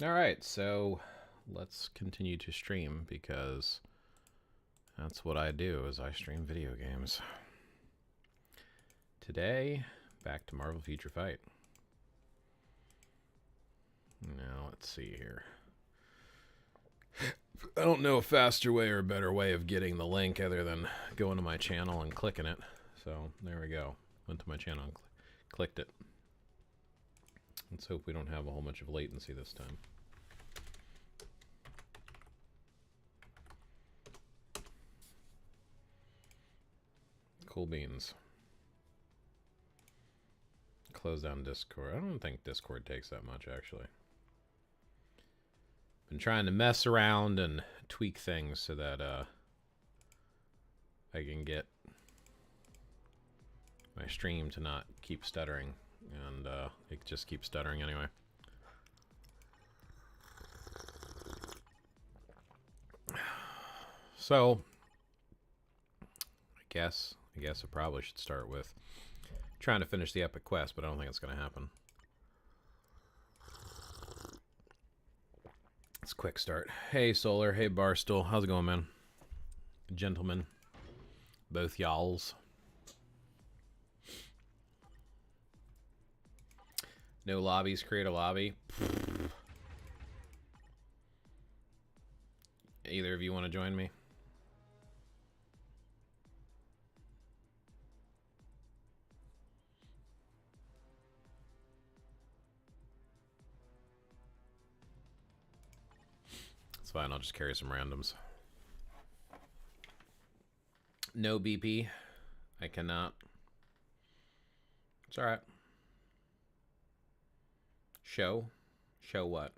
Alright, so let's continue to stream because that's what I do is I stream video games. Today, back to Marvel Future Fight. Now, let's see here. I don't know a faster way or a better way of getting the link other than going to my channel and clicking it. So, there we go. Went to my channel and clicked it. Let's hope we don't have a whole bunch of latency this time. Cool beans. Close down Discord. I don't think Discord takes that much, actually. Been trying to mess around and tweak things so that I can get my stream to not keep stuttering, and it just keeps stuttering anyway. So I guess I probably should start with trying to finish the epic quest, but I don't think it's going to happen. It's a quick start. Hey Solar, hey Barstool, how's it going, man? Gentlemen, both y'alls. No lobbies, create a lobby. Either of you want to join me? It's fine, I'll just carry some randoms. No BP. I cannot. It's alright. Show? Show what?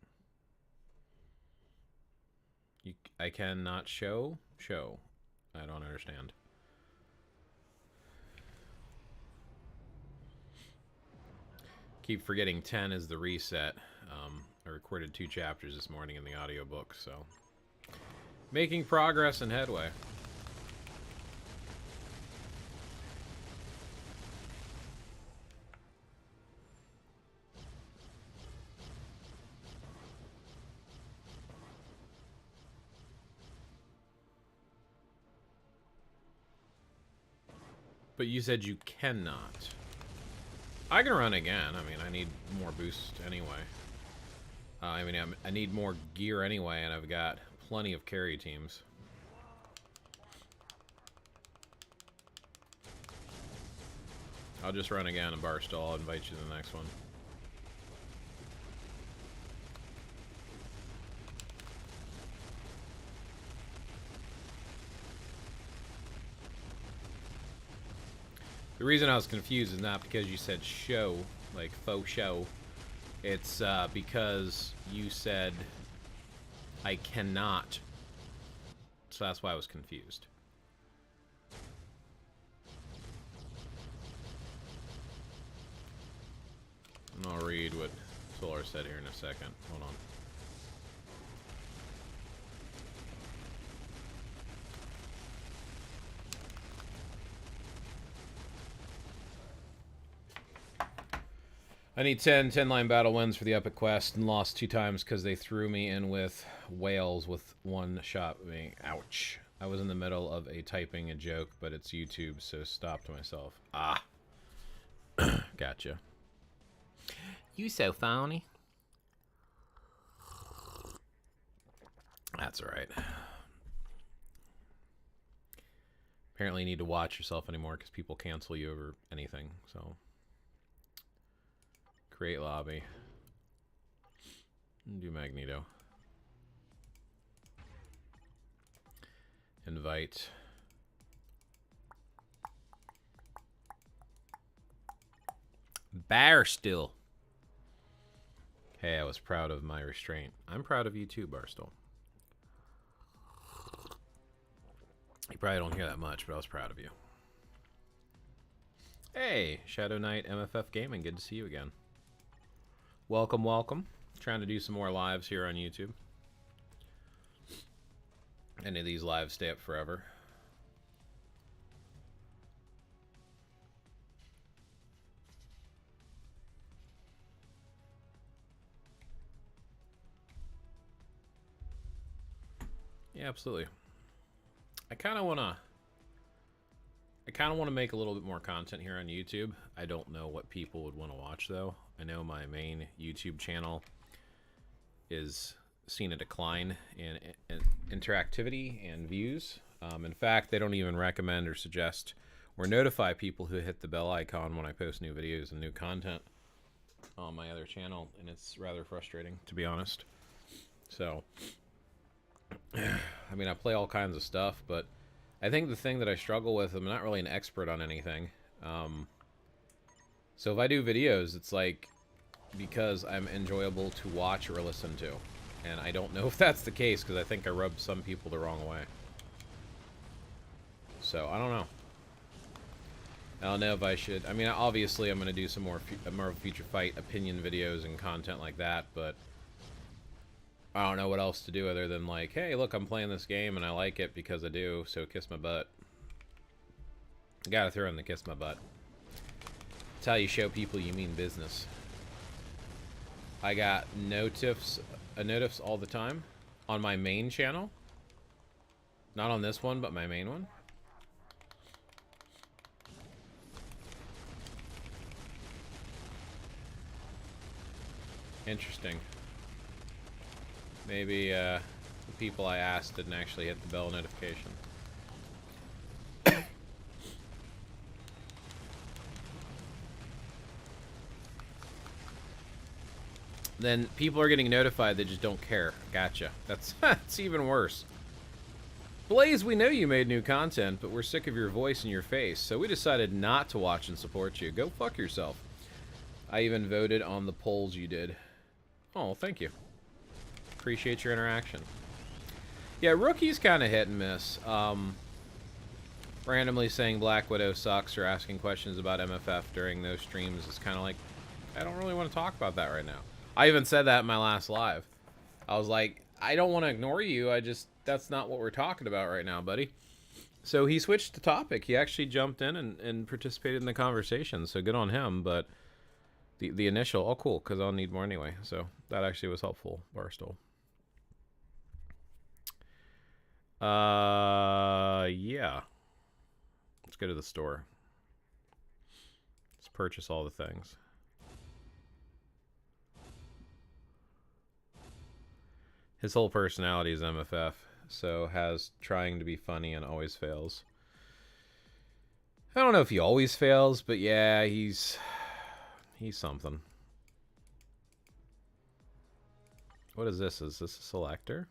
I cannot show? Show. I don't understand. Keep forgetting 10 is the reset. I recorded 2 chapters this morning in the audiobook, so making progress and headway. But you said you cannot. I can run again. I mean, I need more boost anyway. I need more gear anyway, and I've got plenty of carry teams. I'll just run again and Barstool. I'll invite you to the next one. The reason I was confused is not because you said show, like faux show. It's because you said I cannot. So that's why I was confused. And I'll read what Solar said here in a second. Hold on. I need 10-line battle wins for the epic quest, and lost 2 times because they threw me in with whales with 1 shot being. Ouch. I was in the middle of typing a joke, but it's YouTube, so stopped myself. Ah. Gotcha. You so phony. That's alright. Apparently you need to watch yourself anymore because people cancel you over anything, so. Create lobby. Do Magneto. Invite. Barstool. Hey, I was proud of my restraint. I'm proud of you too, Barstool. You probably don't hear that much, but I was proud of you. Hey, Shadow Knight MFF Gaming. Good to see you again. Welcome, welcome. Trying to do some more lives here on YouTube. Any of these lives stay up forever. Yeah, absolutely. I kind of want to make a little bit more content here on YouTube. I don't know what people would want to watch, though. I know my main YouTube channel is seeing a decline in interactivity and views. In fact, they don't even recommend or suggest or notify people who hit the bell icon when I post new videos and new content on my other channel, and it's rather frustrating, to be honest. So, I mean, I play all kinds of stuff, but I think the thing that I struggle with, I'm not really an expert on anything. So if I do videos, it's like because I'm enjoyable to watch or listen to. And I don't know if that's the case, because I think I rub some people the wrong way. So, I don't know. I don't know if I should... I mean, obviously I'm going to do some more Future Fight opinion videos and content like that, but I don't know what else to do other than like, hey, look, I'm playing this game and I like it because I do, so kiss my butt. Gotta throw in the kiss my butt. That's how you show people you mean business. I got notifs all the time on my main channel. Not on this one, but my main one. Interesting. Maybe the people I asked didn't actually hit the bell notification. Then people are getting notified, they just don't care. Gotcha. That's even worse. Blaze, we know you made new content, but we're sick of your voice and your face, so we decided not to watch and support you. Go fuck yourself. I even voted on the polls you did. Oh, thank you. Appreciate your interaction. Yeah, Rookie's kind of hit and miss. Randomly saying Black Widow sucks or asking questions about MFF during those streams is kind of like, I don't really want to talk about that right now. I even said that in my last live. I was like, I don't want to ignore you. That's not what we're talking about right now, buddy. So he switched the topic. He actually jumped in and participated in the conversation. So good on him. But the initial, oh cool, because I'll need more anyway. So that actually was helpful, Barstool. Yeah. Let's go to the store. Let's purchase all the things. His whole personality is MFF, so has trying to be funny and always fails. I don't know if he always fails, but yeah, he's something. What is this? Is this a selector?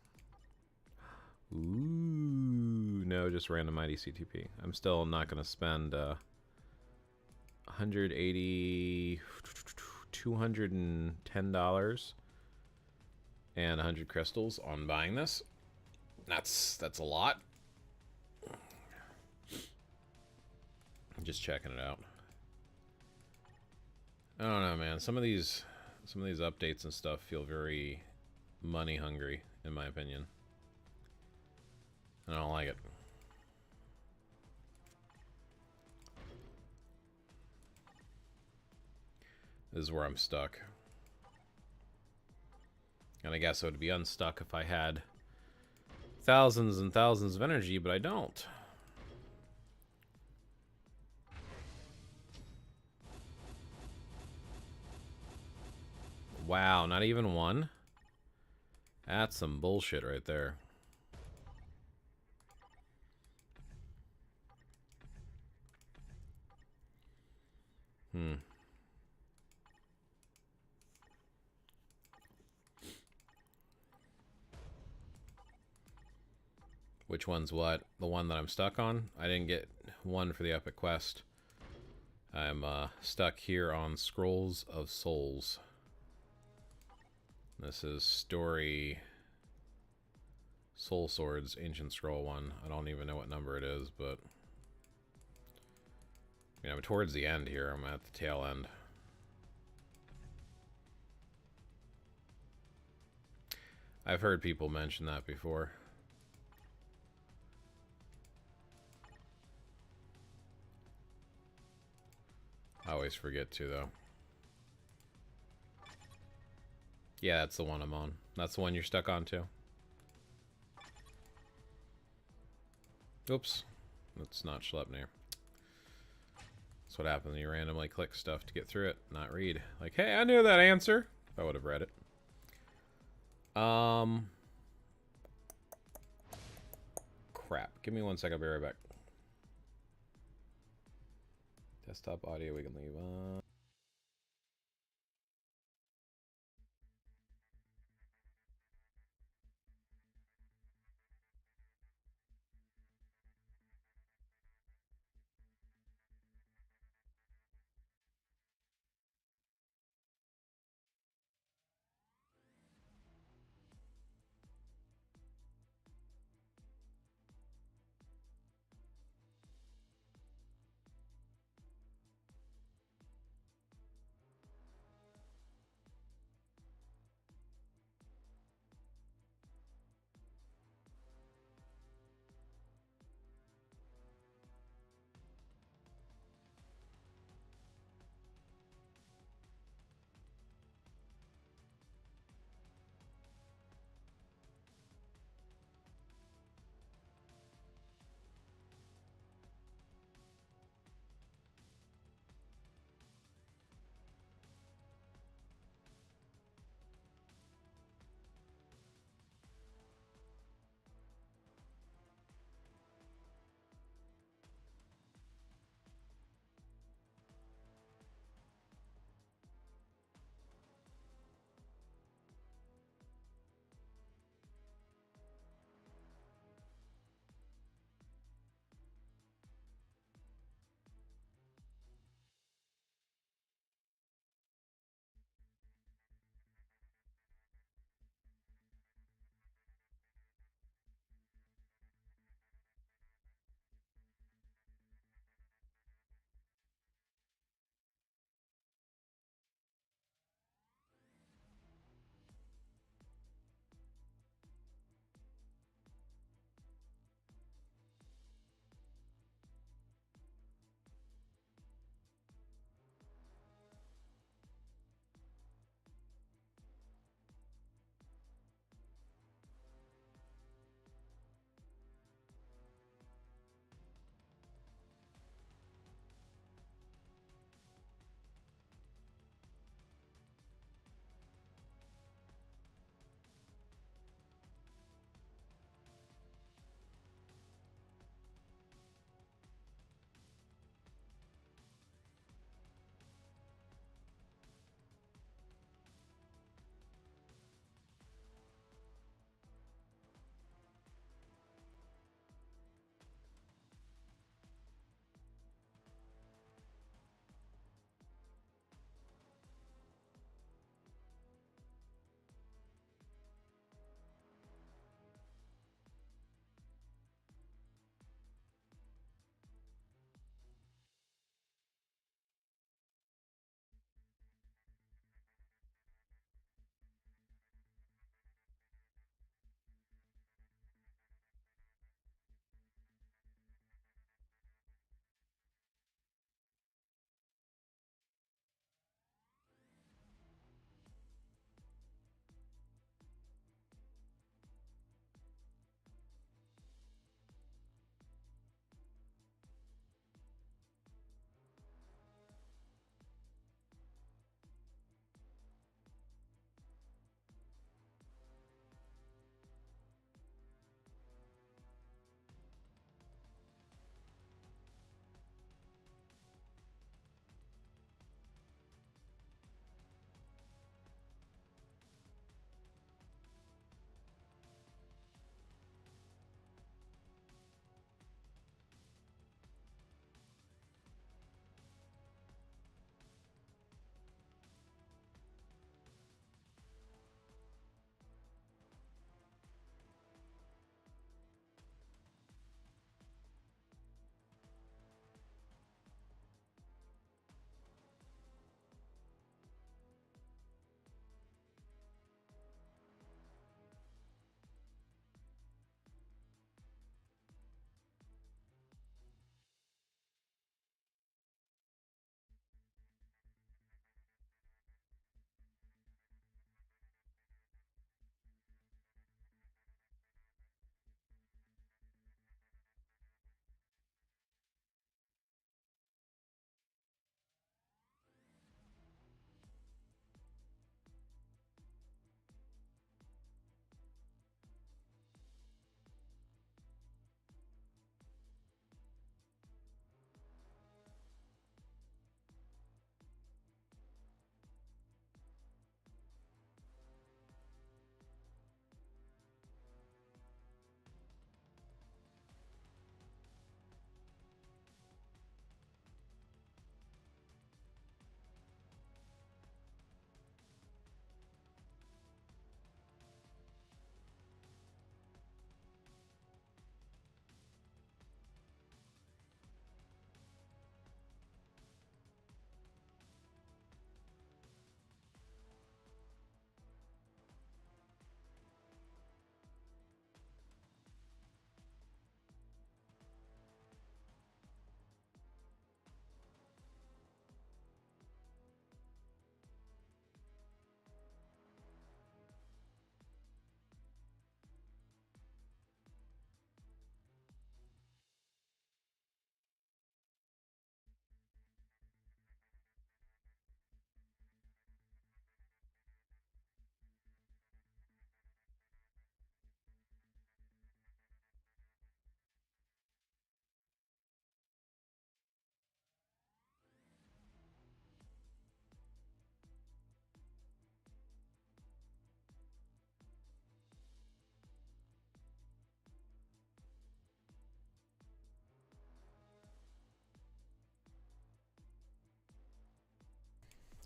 Ooh, no, just random ID CTP. I'm still not going to spend 180, $210 and 100 crystals on buying this. That's a lot. I'm just checking it out. I don't know, man. Some of these updates and stuff feel very money hungry, in my opinion. I don't like it. This is where I'm stuck. And I guess I would be unstuck if I had thousands and thousands of energy, but I don't. Wow, not even one? That's some bullshit right there. Which one's what? The one that I'm stuck on? I didn't get one for the Epic Quest. I'm stuck here on Scrolls of Souls. This is Story Soul Swords, Ancient Scroll 1. I don't even know what number it is, but you know, I'm towards the end here. I'm at the tail end. I've heard people mention that before. I always forget to, though. Yeah, that's the one I'm on. That's the one you're stuck on, too. Oops. That's not Schleppner. That's what happens when you randomly click stuff to get through it, not read. Like, hey, I knew that answer. If I would have read it. Crap. Give me 1 second. I'll be right back. Desktop audio we can leave on.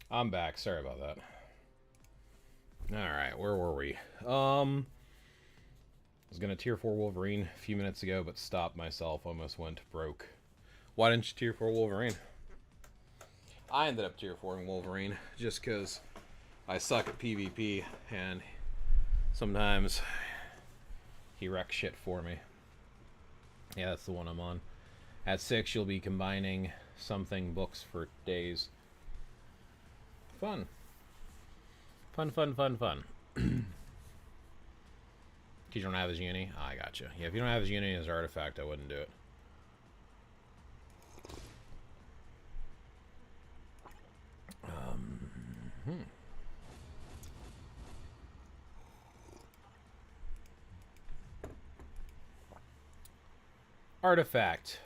I'm back. Sorry about that. Alright, where were we? I was going to tier 4 Wolverine a few minutes ago, but stopped myself. Almost went broke. Why didn't you tier 4 Wolverine? I ended up tier 4ing Wolverine just because I suck at PvP, and sometimes he wrecks shit for me. Yeah, that's the one I'm on. At 6, you'll be combining something books for days. Fun. Fun, fun, fun, fun. Because you don't have his uni? Oh, I gotcha. Yeah, if you don't have his uni as artifact, I wouldn't do it. Artifact.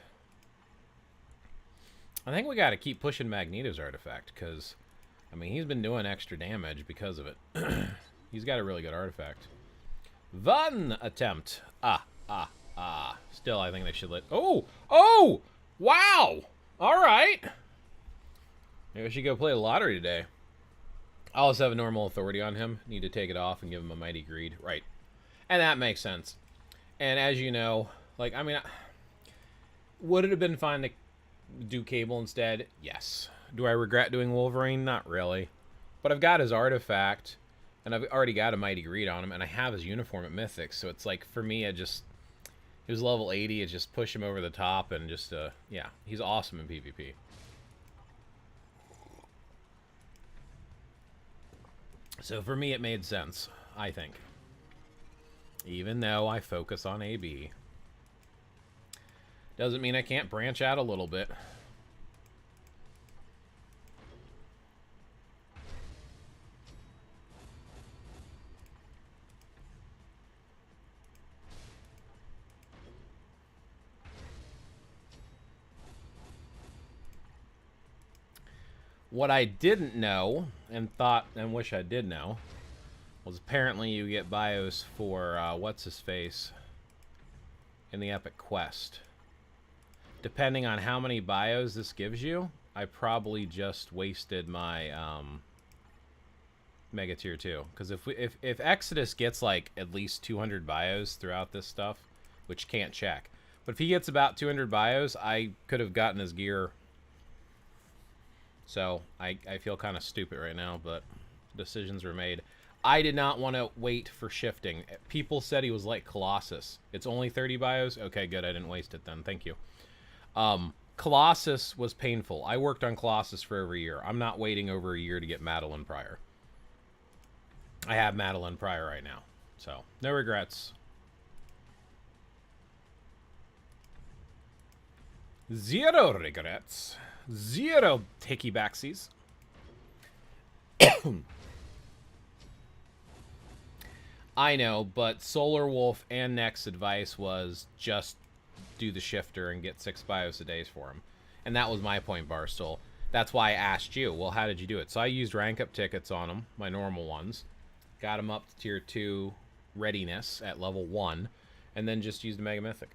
I think we got to keep pushing Magneto's artifact, because, I mean, he's been doing extra damage because of it. He's got a really good artifact. One attempt. Still, I think they should let... Oh! Oh! Wow! Alright! Maybe I should go play the lottery today. I also have a normal authority on him. Need to take it off and give him a mighty greed. Right. And that makes sense. And as you know, like, I mean... Would it have been fine to do Cable instead? Yes. Do I regret doing Wolverine? Not really. But I've got his artifact, and I've already got a mighty greed on him, and I have his uniform at Mythic, so it's like, for me, he was level 80, it's just push him over the top, and just, yeah, he's awesome in PvP. So for me, it made sense, I think. Even though I focus on AB. Doesn't mean I can't branch out a little bit. What I didn't know, and thought and wish I did know, was apparently you get bios for, what's-his-face in the Epic Quest. Depending on how many bios this gives you, I probably just wasted my Mega Tier 2. Because if Exodus gets like at least 200 bios throughout this stuff, which can't check, but if he gets about 200 bios, I could have gotten his gear. So I feel kind of stupid right now, but decisions were made. I did not want to wait for shifting. People said he was like Colossus. It's only 30 bios? Okay, good. I didn't waste it then. Thank you. Colossus was painful. I worked on Colossus for over a year. I'm not waiting over a year to get Madeline Pryor. I have Madeline Pryor right now. So, no regrets. Zero regrets. Zero hickey backsies. I know, but Solar Wolf and Next advice was just do the shifter and get 6 bios a day for him. And that was my point, Barstool. That's why I asked you, well, how did you do it? So I used rank up tickets on them, my normal ones. Got them up to tier 2 readiness at level 1. And then just used a Mega Mythic.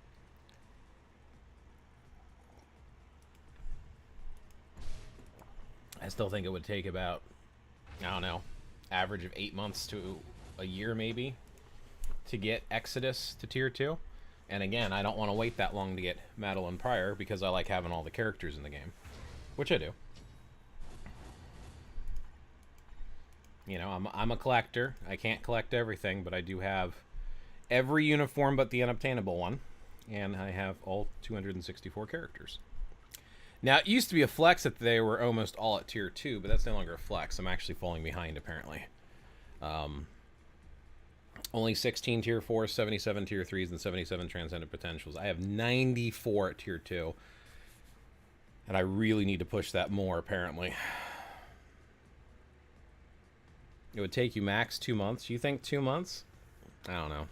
I still think it would take about, I don't know, average of 8 months to a year maybe to get Exodus to tier 2. And again, I don't want to wait that long to get Madeline Pryor because I like having all the characters in the game. Which I do. You know, I'm a collector. I can't collect everything, but I do have every uniform but the unobtainable one. And I have all 264 characters. Now, it used to be a flex that they were almost all at tier 2, but that's no longer a flex. I'm actually falling behind, apparently. Only 16 tier 4s, 77 tier 3s, and 77 transcendent potentials. I have 94 at tier 2. And I really need to push that more, apparently. It would take you max 2 months. You think 2 months? I don't know.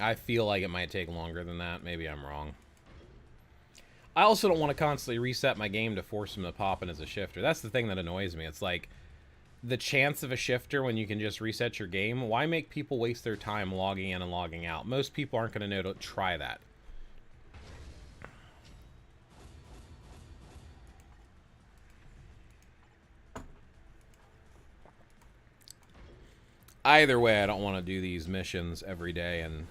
I feel like it might take longer than that. Maybe I'm wrong. I also don't want to constantly reset my game to force him to pop in as a shifter. That's the thing that annoys me. It's like, the chance of a shifter when you can just reset your game, why make people waste their time logging in and logging out? Most people aren't going to know to try that. Either way, I don't want to do these missions every day and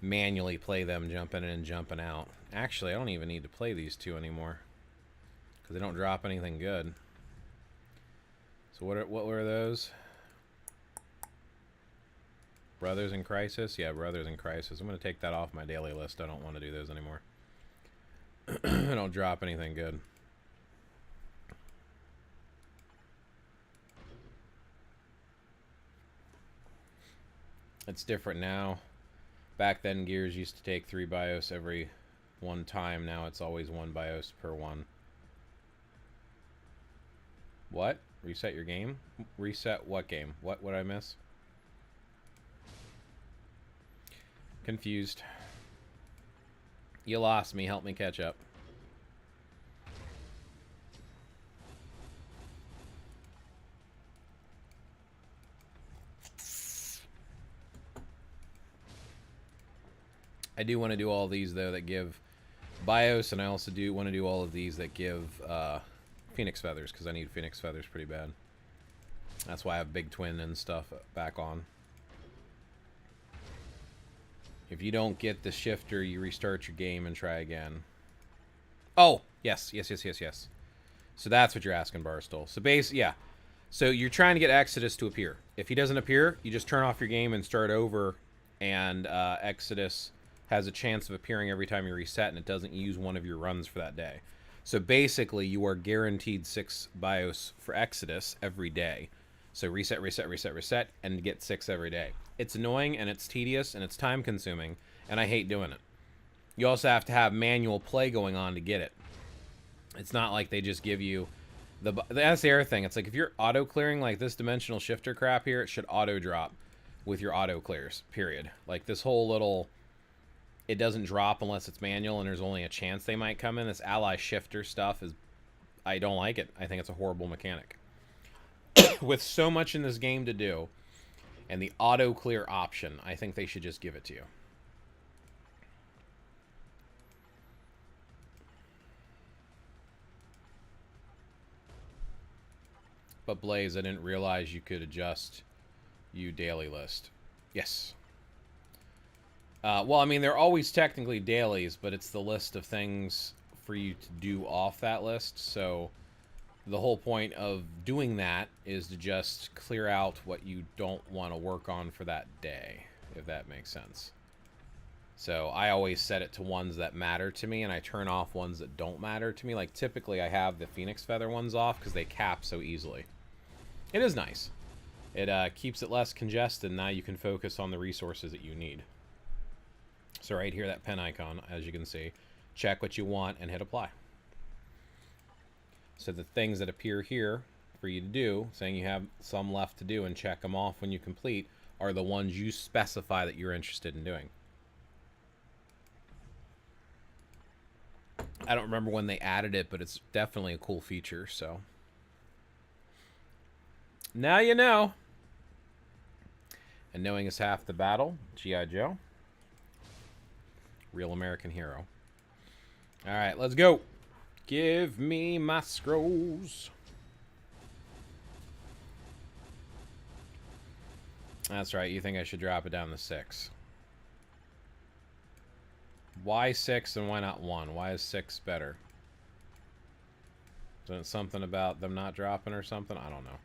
manually play them, jumping in and jumping out. Actually, I don't even need to play these two anymore because they don't drop anything good. So what were those? Brothers in Crisis? Yeah, Brothers in Crisis. I'm going to take that off my daily list. I don't want to do those anymore. I don't drop anything good. It's different now. Back then, Gears used to take 3 BIOS every one time. Now it's always 1 BIOS per one. What? Reset your game? Reset what game? What would I miss? Confused. You lost me. Help me catch up. I do want to do all these, though, that give BIOS, and I also do want to do all of these that give Phoenix Feathers, because I need Phoenix Feathers pretty bad. That's why I have Big Twin and stuff back on. If you don't get the shifter, you restart your game and try again. Oh, yes. So that's what you're asking, Barstool. So basically, yeah. So you're trying to get Exodus to appear. If he doesn't appear, you just turn off your game and start over, and Exodus has a chance of appearing every time you reset, and it doesn't use one of your runs for that day. So basically, you are guaranteed 6 BIOS for Exodus every day. So reset, and get 6 every day. It's annoying, and it's tedious, and it's time-consuming, and I hate doing it. You also have to have manual play going on to get it. It's not like they just give you... That's the other thing. It's like if you're auto-clearing like this dimensional shifter crap here, it should auto-drop with your auto-clears, period. Like this whole little... It doesn't drop unless it's manual, and there's only a chance they might come in. This ally shifter stuff is... I don't like it. I think it's a horrible mechanic. With so much in this game to do, and the auto-clear option, I think they should just give it to you. But Blaze, I didn't realize you could adjust you daily list. Yes. Well, I mean, they're always technically dailies, but it's the list of things for you to do off that list. So the whole point of doing that is to just clear out what you don't want to work on for that day, if that makes sense. So I always set it to ones that matter to me, and I turn off ones that don't matter to me. Like, typically I have the Phoenix Feather ones off because they cap so easily. It is nice. It keeps it less congested, and now you can focus on the resources that you need. So right here, that pen icon, as you can see, check what you want and hit apply. So the things that appear here for you to do, saying you have some left to do and check them off when you complete, are the ones you specify that you're interested in doing. I don't remember when they added it, but it's definitely a cool feature, so. Now you know. And knowing is half the battle. G.I. Joe. Real American hero. All right, let's go. Give me my scrolls. That's right. You think I should drop it down to 6. Why 6 and why not 1? Why is 6 better? Is it something about them not dropping or something? I don't know.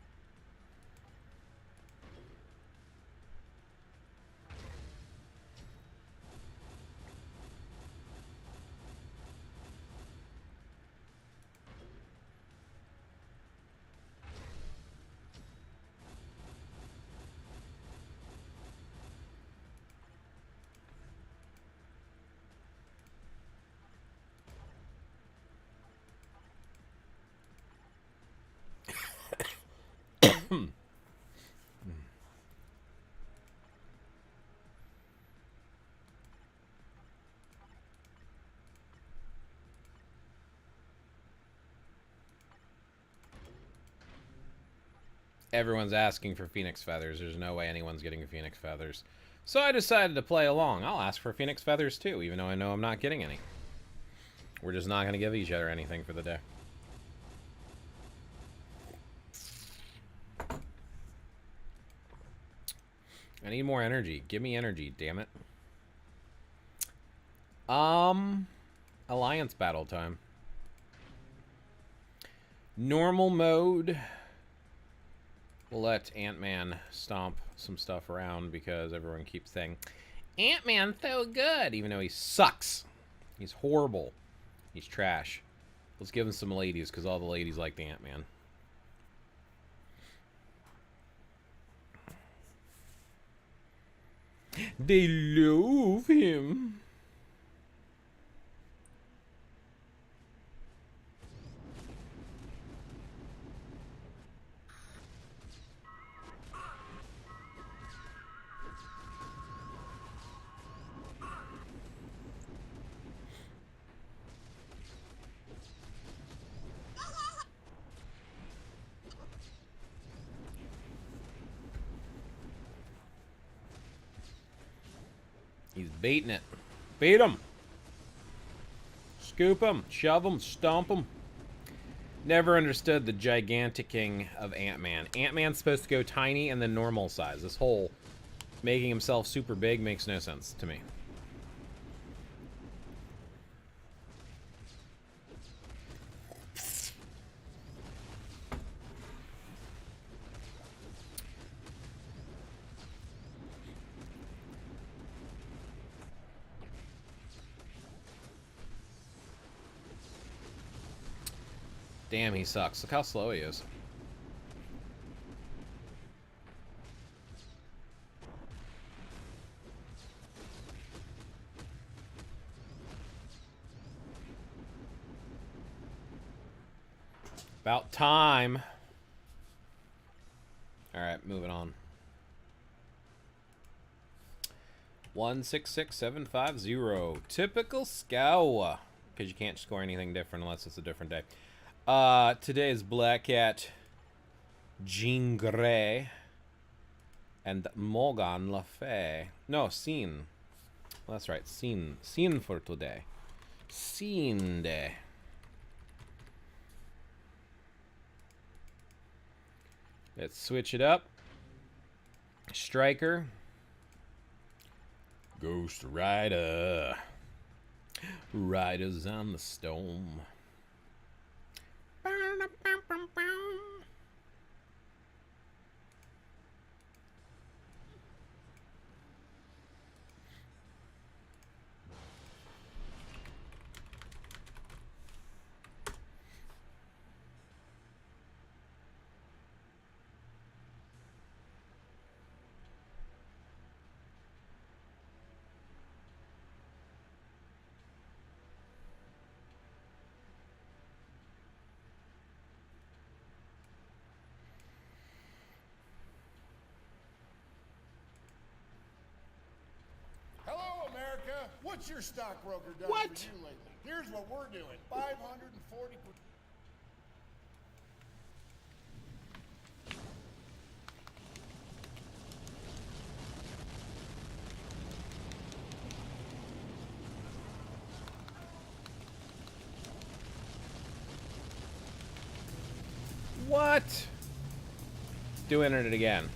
Everyone's asking for Phoenix Feathers. There's no way anyone's getting Phoenix Feathers. So I decided to play along. I'll ask for Phoenix Feathers too, even though I know I'm not getting any. We're just not going to give each other anything for the day. I need more energy. Give me energy, damn it. Alliance battle time. Normal mode. We'll let Ant-Man stomp some stuff around because everyone keeps saying, Ant-Man's so good, even though he sucks. He's horrible. He's trash. Let's give him some ladies because all the ladies like the Ant-Man. They love him. He's baiting it. Beat him. Scoop him. Shove him. Stomp him. Never understood the giganticking of Ant-Man. Ant-Man's supposed to go tiny and then normal size. This whole making himself super big makes no sense to me. Damn, he sucks. Look how slow he is. About time. Alright, moving on. 166750. Typical scow. Because you can't score anything different unless it's a different day. Today is Black Cat, Jean Grey, and Morgan Le Fay. No, Scene. Well, that's right, Scene. Scene for today. Scene day. Let's switch it up. Striker. Ghost Rider. Riders on the Storm. What's your stockbroker done What? for you lately? Here's what we're doing. 540. What? Doing it again.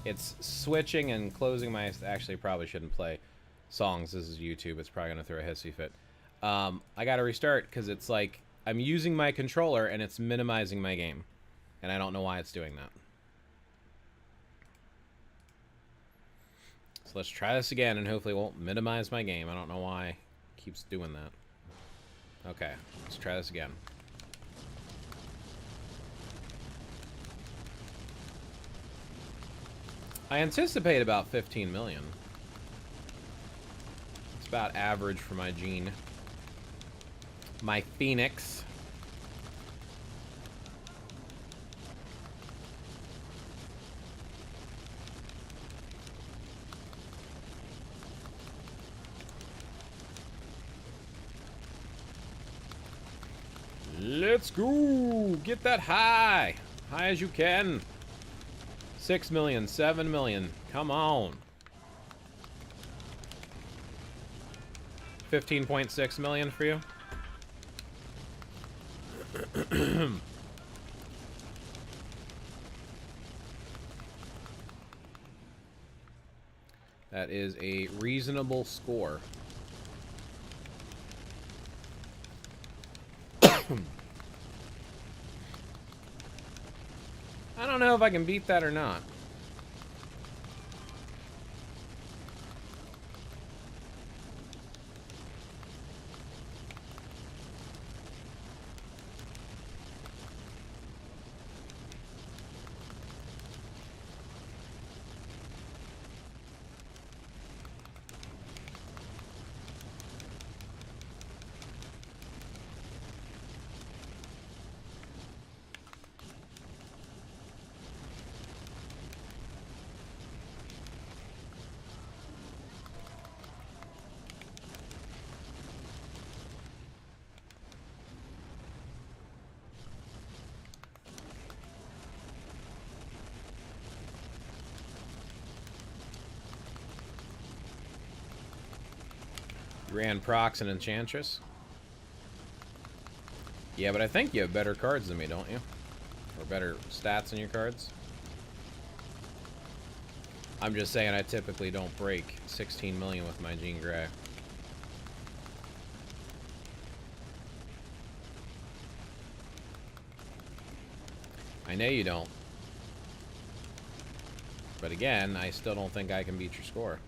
It's switching and closing my... Actually, probably shouldn't play songs. This is YouTube. It's probably going to throw a hissy fit. I got to restart because it's like I'm using my controller and it's minimizing my game. And I don't know why it's doing that. So let's try this again and hopefully it won't minimize my game. I don't know why it keeps doing that. Okay, let's try this again. I anticipate about 15 million. It's about average for my Gene. My Phoenix. Let's go! Get that high! High as you can. 6 million, 7 million. Come on. 15.6 million for you. That is a reasonable score. I don't know if I can beat that or not. You ran Prox and Enchantress? Yeah, but I think you have better cards than me, don't you? Or better stats in your cards? I'm just saying I typically don't break 16 million with my Jean Grey. I know you don't. But again, I still don't think I can beat your score.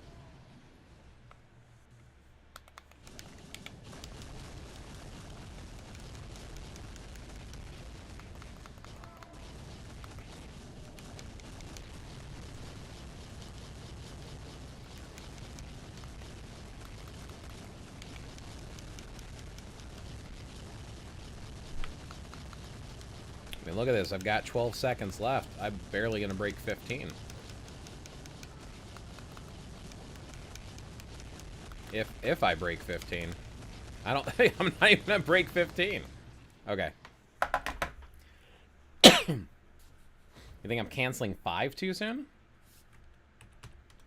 I mean, look at this. I've got 12 seconds left. I'm barely going to break 15. If I break 15. I don't think I'm not even going to break 15. Okay. You think I'm canceling 5 too soon?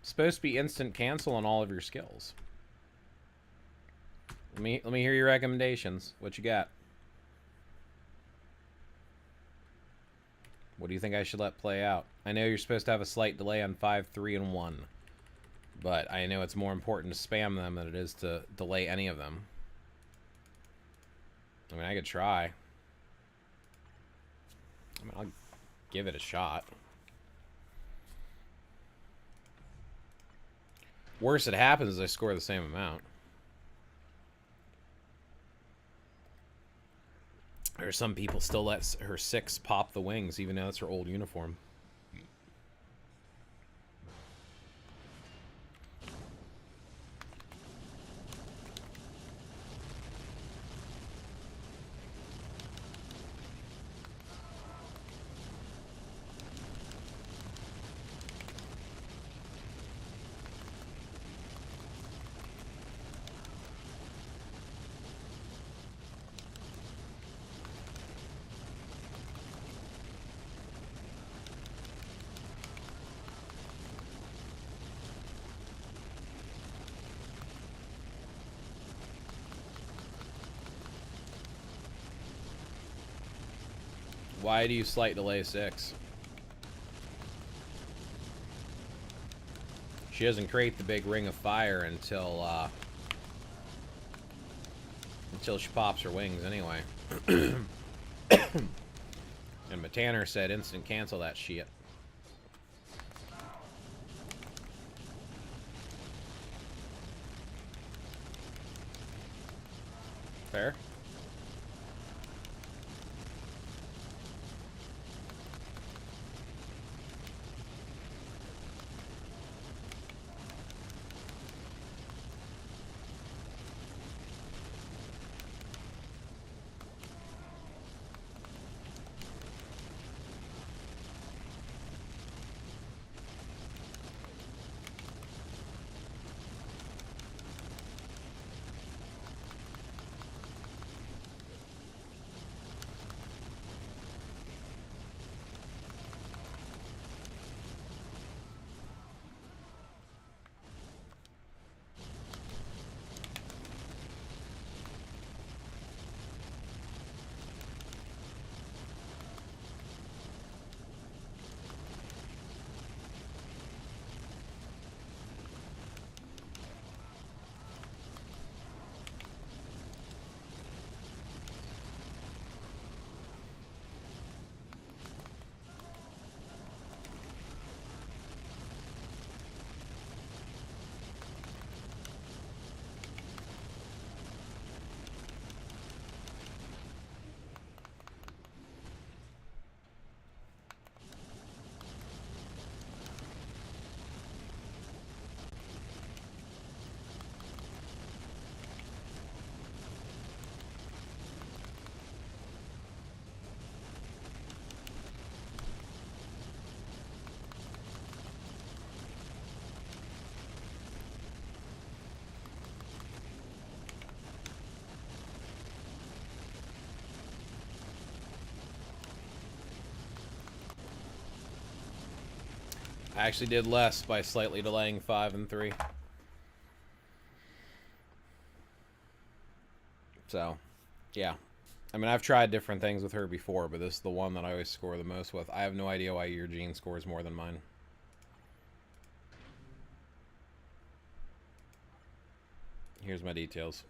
It's supposed to be instant cancel on all of your skills. Let me hear your recommendations. What you got? What do you think I should let play out? I know you're supposed to have a slight delay on 5, 3, and 1. But I know it's more important to spam them than it is to delay any of them. I mean, I could try. I mean, I'll give it a shot. Worst it happens is I score the same amount. Or some people still let her 6 pop the wings, even though that's her old uniform. Why do you slight delay 6? She doesn't create the big ring of fire until she pops her wings anyway. And Matanner said instant cancel that shit. Fair? I actually did less by slightly delaying 5 and 3. So, yeah. I mean, I've tried different things with her before, but this is the one that I always score the most with. I have no idea why your Gene scores more than mine. Here's my details.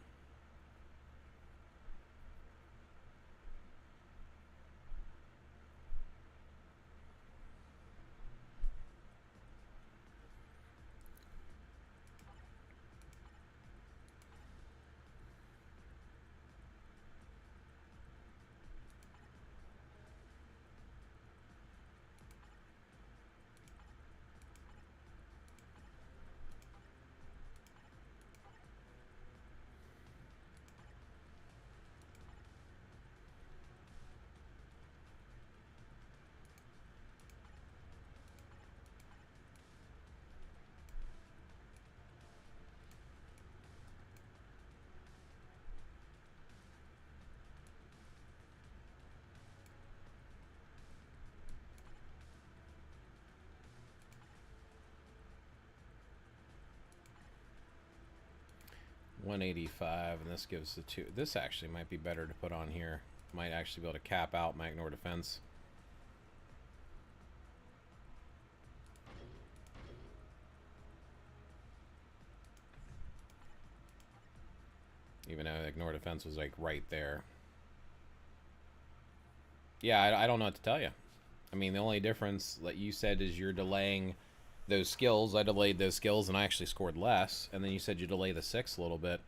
$185, and this gives the 2. This actually might be better to put on here. Might actually be able to cap out my ignore defense. Even though the ignore defense was like right there. Yeah, I don't know what to tell you. I mean, the only difference that you said is you're delaying those skills. I delayed those skills and I actually scored less. And then you said you delay the 6 a little bit.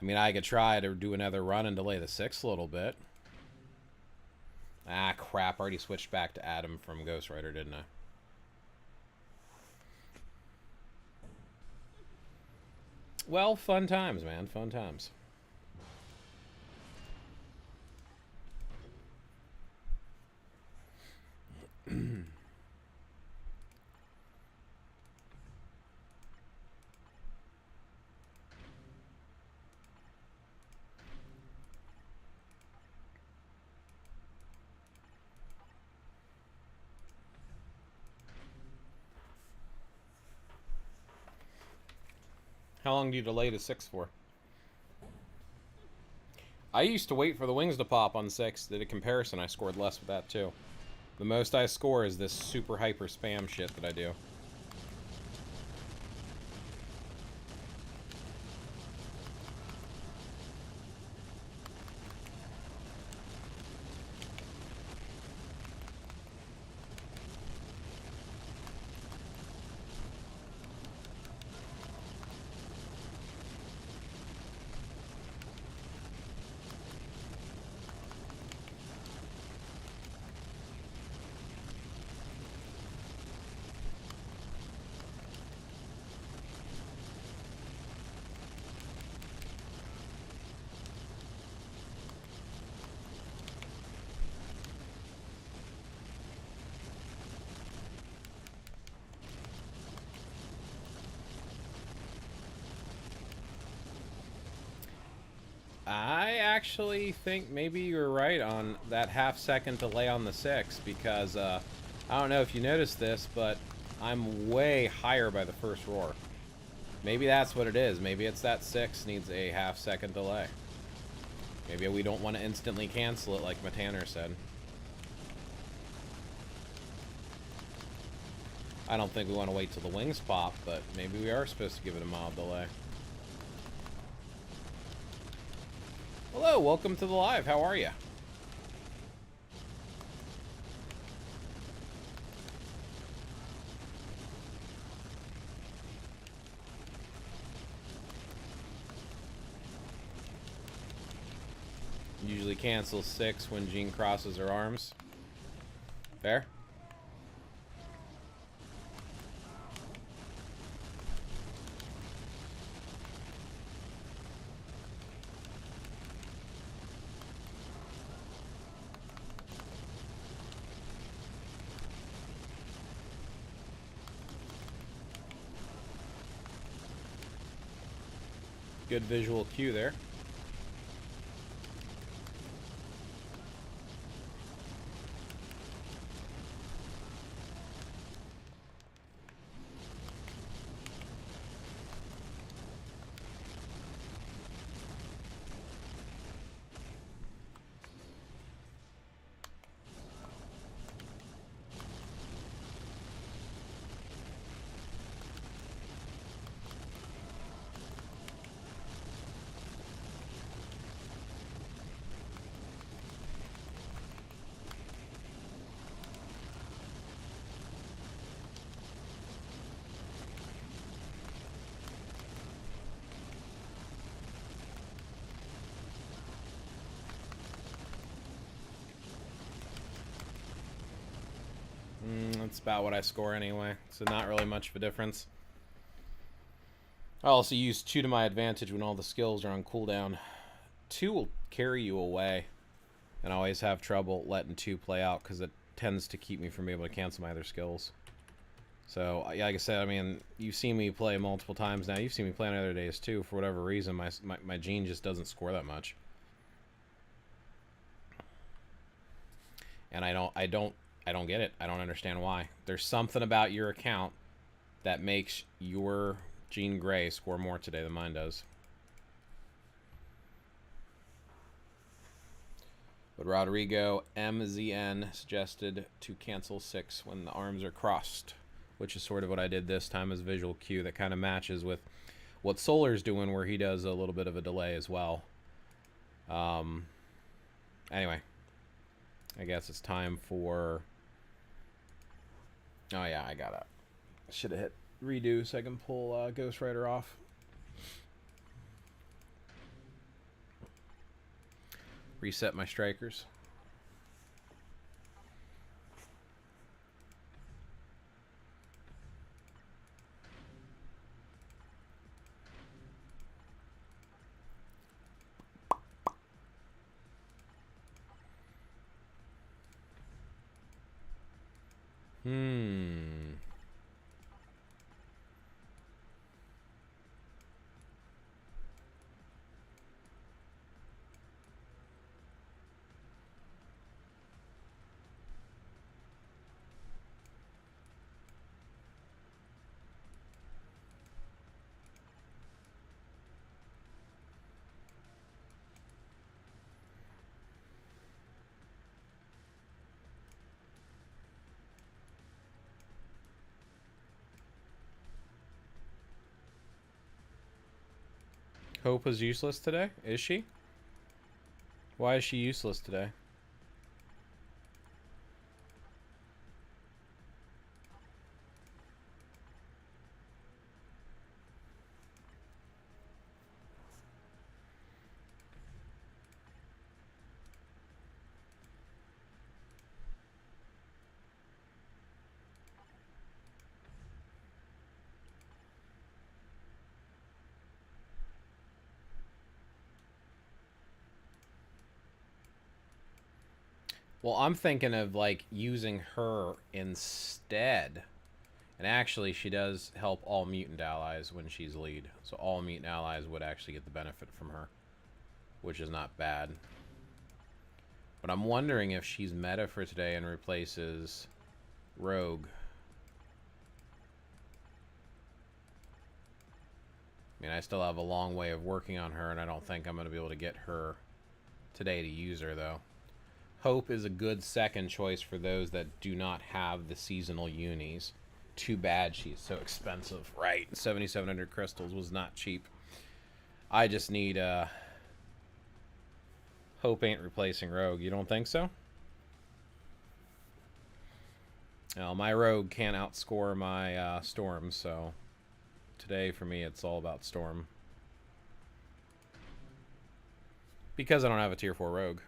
I mean, I could try to do another run and delay the 6 a little bit. Ah, crap. I already switched back to Adam from Ghost Rider, didn't I? Well, fun times, man. Fun times. How long do you delay to 6 for? I used to wait for the wings to pop on 6. Did a comparison. I scored less with that too. The most I score is this super hyper spam shit that I do. I actually think maybe you're right on that half-second delay on the 6, because I don't know if you noticed this, but I'm way higher by the first roar. Maybe that's what it is. Maybe it's that 6 needs a half-second delay. Maybe we don't want to instantly cancel it like Matanner said. I don't think we want to wait till the wings pop, but maybe we are supposed to give it a mild delay. Hello, welcome to the live. How are you? Usually cancel 6 when Jean crosses her arms. Fair? Good visual cue there. That's about what I score anyway, so not really much of a difference. I also use 2 to my advantage when all the skills are on cooldown. 2 will carry you away, and I always have trouble letting 2 play out because it tends to keep me from being able to cancel my other skills. So, like I said, I mean, you've seen me play multiple times now. You've seen me play on other days too. For whatever reason, my gene just doesn't score that much, and I don't get it. I don't understand why. There's something about your account that makes your Jean Grey score more today than mine does. But Rodrigo MZN suggested to cancel 6 when the arms are crossed, which is sort of what I did this time as visual cue. That kind of matches with what Solar's doing, where he does a little bit of a delay as well. Anyway, I guess it's time for... Oh yeah, I got it. Should have hit redo so I can pull Ghost Rider off. Reset my strikers. Hope was useless today? Is she? Why is she useless today? Well, I'm thinking of, like, using her instead. And actually, she does help all mutant allies when she's lead. So all mutant allies would actually get the benefit from her, which is not bad. But I'm wondering if she's meta for today and replaces Rogue. I mean, I still have a long way of working on her, and I don't think I'm going to be able to get her today to use her, though. Hope is a good second choice for those that do not have the seasonal unis. Too bad she's so expensive. Right, 7,700 crystals was not cheap. I just need, Hope ain't replacing Rogue. You don't think so? Well, my Rogue can't outscore my Storm, so today for me it's all about Storm. Because I don't have a tier 4 Rogue.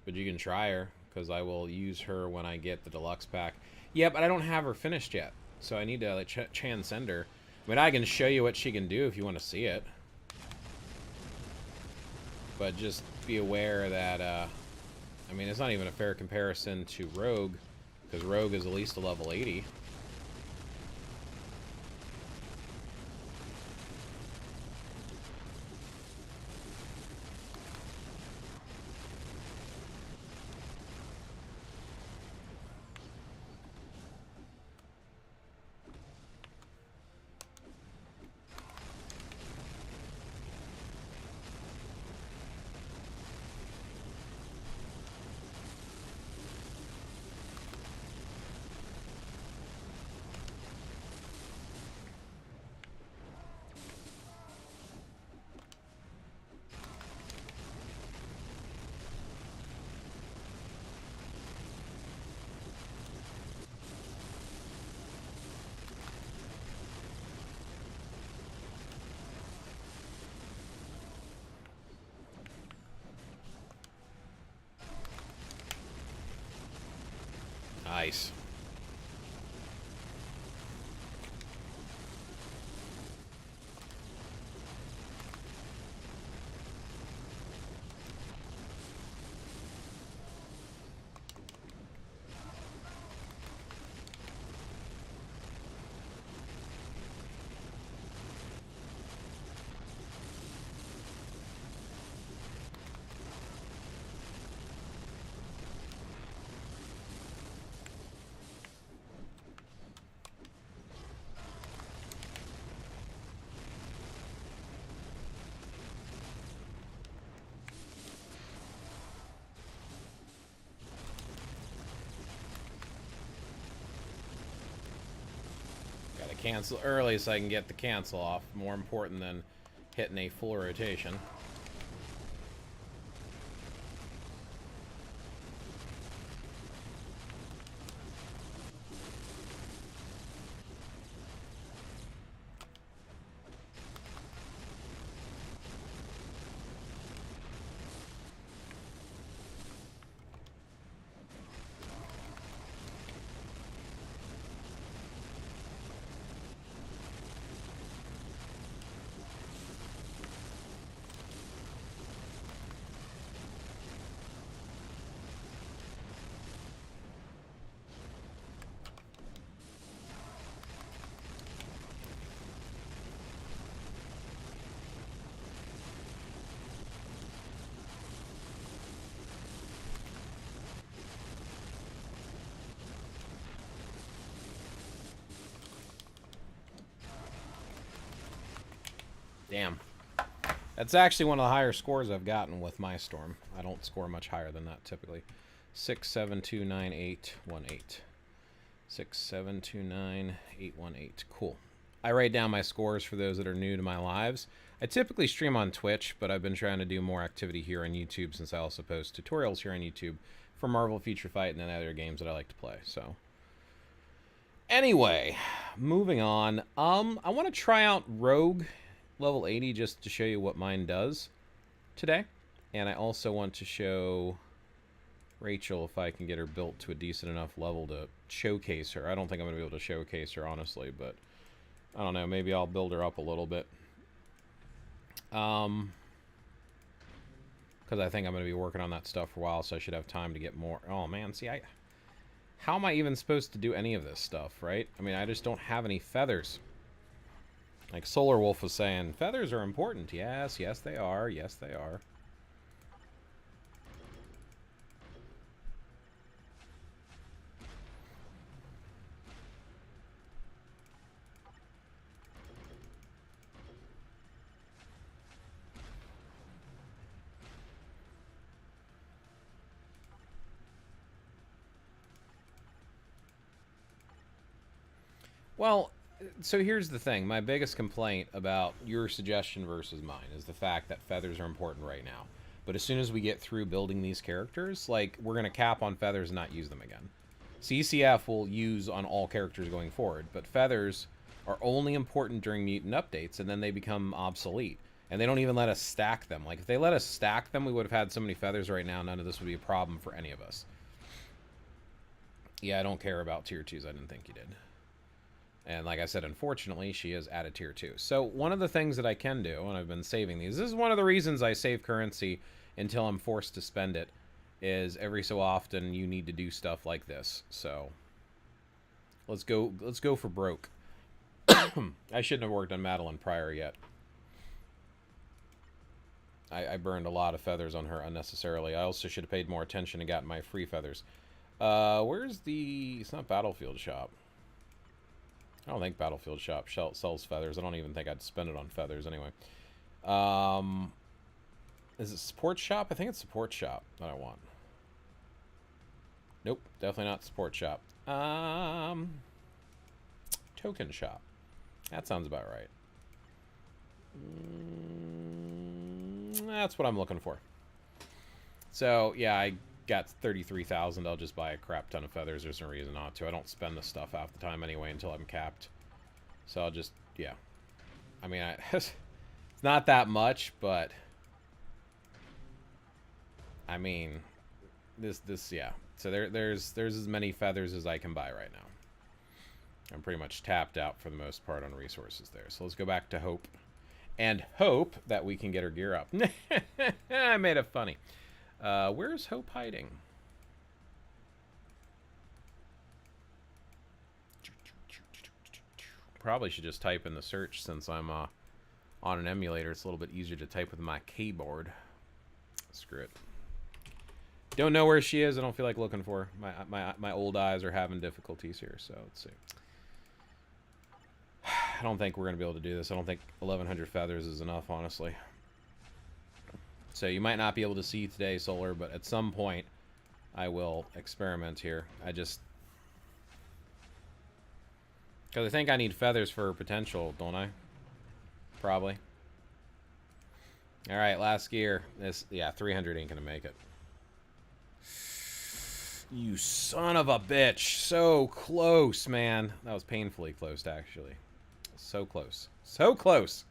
But you can try her, because I will use her when I get the deluxe pack. Yeah, but I don't have her finished yet, so I need to like, transcend her. I mean, I can show you what she can do if you want to see it. But just be aware that, I mean, it's not even a fair comparison to Rogue, because Rogue is at least a level 80. Nice. Cancel early so I can get the cancel off. More important than hitting a full rotation. Damn. That's actually one of the higher scores I've gotten with my storm. I don't score much higher than that typically. 6, 7, 2, 9, 8, 1, 8. 6, 7, 2, 9, 8, 1, 8. Cool. I write down my scores for those that are new to my lives. I typically stream on Twitch, but I've been trying to do more activity here on YouTube since I also post tutorials here on YouTube for Marvel Feature Fight and then other games that I like to play. So, anyway, moving on. I want to try out Rogue level 80 just to show you what mine does today. And I also want to show Rachel if I can get her built to a decent enough level to showcase her. I don't think I'm going to be able to showcase her, honestly, but I don't know. Maybe I'll build her up a little bit. Because I think I'm going to be working on that stuff for a while, so I should have time to get more. Oh, man. See, how am I even supposed to do any of this stuff, right? I mean, I just don't have any feathers. Like Solar Wolf was saying, feathers are important. Yes, yes they are. Yes, they are. Well, so here's the thing. My biggest complaint about your suggestion versus mine is the fact that feathers are important right now. But as soon as we get through building these characters, like, we're going to cap on feathers and not use them again. CCF will use on all characters going forward, but feathers are only important during mutant updates, and then they become obsolete. And they don't even let us stack them. Like, if they let us stack them, we would have had so many feathers right now, none of this would be a problem for any of us. Yeah, I don't care about tier 2s. I didn't think you did. And like I said, unfortunately, she is at a tier 2. So one of the things that I can do, and I've been saving these, this is one of the reasons I save currency until I'm forced to spend it, is every so often you need to do stuff like this. So let's go for broke. I shouldn't have worked on Madeline prior yet. I burned a lot of feathers on her unnecessarily. I also should have paid more attention and gotten my free feathers. Where's the... It's not Battlefield Shop. I don't think Battlefield Shop sells feathers. I don't even think I'd spend it on feathers anyway. Is it Support Shop? I think it's Support Shop that I want. Nope, definitely not Support Shop. Token Shop. That sounds about right. That's what I'm looking for. So, yeah, I got 33,000. I'll just buy a crap ton of feathers. There's no reason not to. I don't spend this stuff half the time anyway until I'm capped. So I'll just, yeah. I mean, it's not that much, but I mean, this, yeah. So there's as many feathers as I can buy right now. I'm pretty much tapped out for the most part on resources there. So let's go back to Hope. And hope that we can get her gear up. I made it funny. Where's Hope hiding? Probably should just type in the search since I'm on an emulator. It's a little bit easier to type with my keyboard. Screw it. Don't know where she is. I don't feel like looking for her. My old eyes are having difficulties here, so let's see. I don't think we're going to be able to do this. I don't think 1,100 feathers is enough, honestly. So you might not be able to see today, Solar, but at some point I will experiment here. Because I think I need feathers for potential, don't I? Probably. Alright, last gear. Yeah, 300 ain't going to make it. You son of a bitch. So close, man. That was painfully close, actually. So close. So close.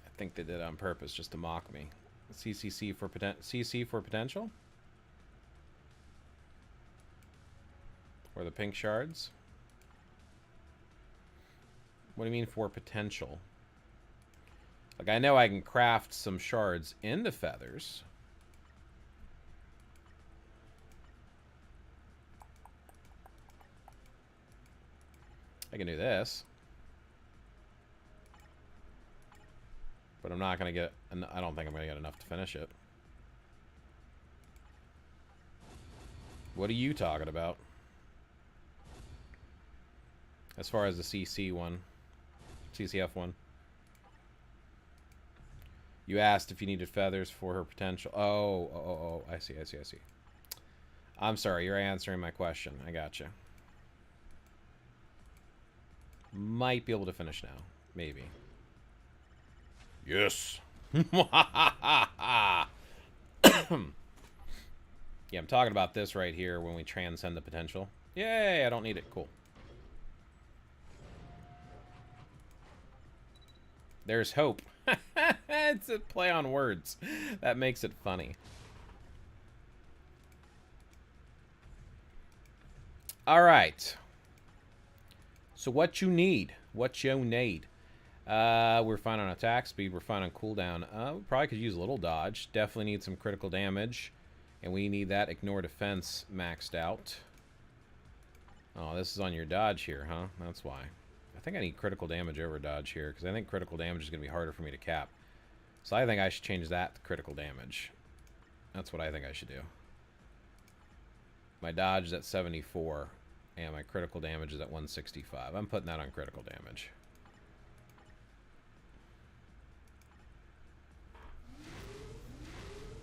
I think they did it on purpose just to mock me. CC for potential? Or the pink shards? What do you mean for potential? Like, I know I can craft some shards into feathers. I can do this. But I'm not going to get... I don't think I'm going to get enough to finish it. What are you talking about? As far as the CC one. CCF one. You asked if you needed feathers for her potential. Oh. I see. I'm sorry. You're answering my question. I gotcha. Might be able to finish now. Maybe. Yes. Yeah, I'm talking about this right here when we transcend the potential. Yay, I don't need it. Cool. There's hope. It's a play on words. That makes it funny. All right. So what you need? What you need? We're fine on attack speed. We're fine on cooldown. We probably could use a little dodge. Definitely need some critical damage. And we need that ignore defense maxed out. Oh, this is on your dodge here, huh? That's why. I think I need critical damage over dodge here, because I think critical damage is going to be harder for me to cap. So I think I should change that to critical damage. That's what I think I should do. My dodge is at 74, and my critical damage is at 165. I'm putting that on critical damage.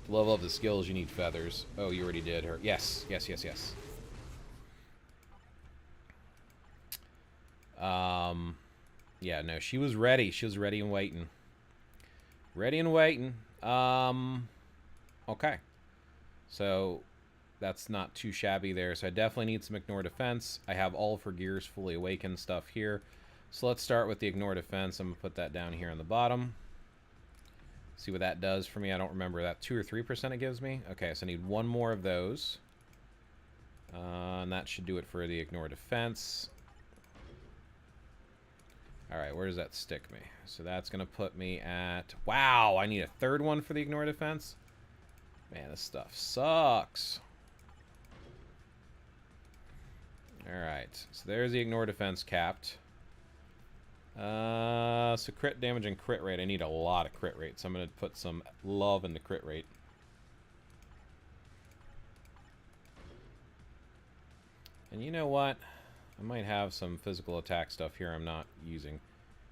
To level up the skills, you need feathers. Oh, you already did her. Yes. Yeah, no, she was ready. She was ready and waiting. Ready and waiting. Okay. So, that's not too shabby there. So I definitely need some ignore defense. I have all of her gears fully awakened stuff here. So let's start with the ignore defense. I'm going to put that down here on the bottom. See what that does for me. I don't remember that 2 or 3% it gives me. Okay, so I need one more of those. And that should do it for the ignore defense. Alright, where does that stick me? So that's going to put me at... Wow, I need a third one for the ignore defense? Man, this stuff sucks. Alright, so there's the ignore defense capped. So crit damage and crit rate. I need a lot of crit rate, so I'm going to put some love into crit rate. And you know what? I might have some physical attack stuff here I'm not using.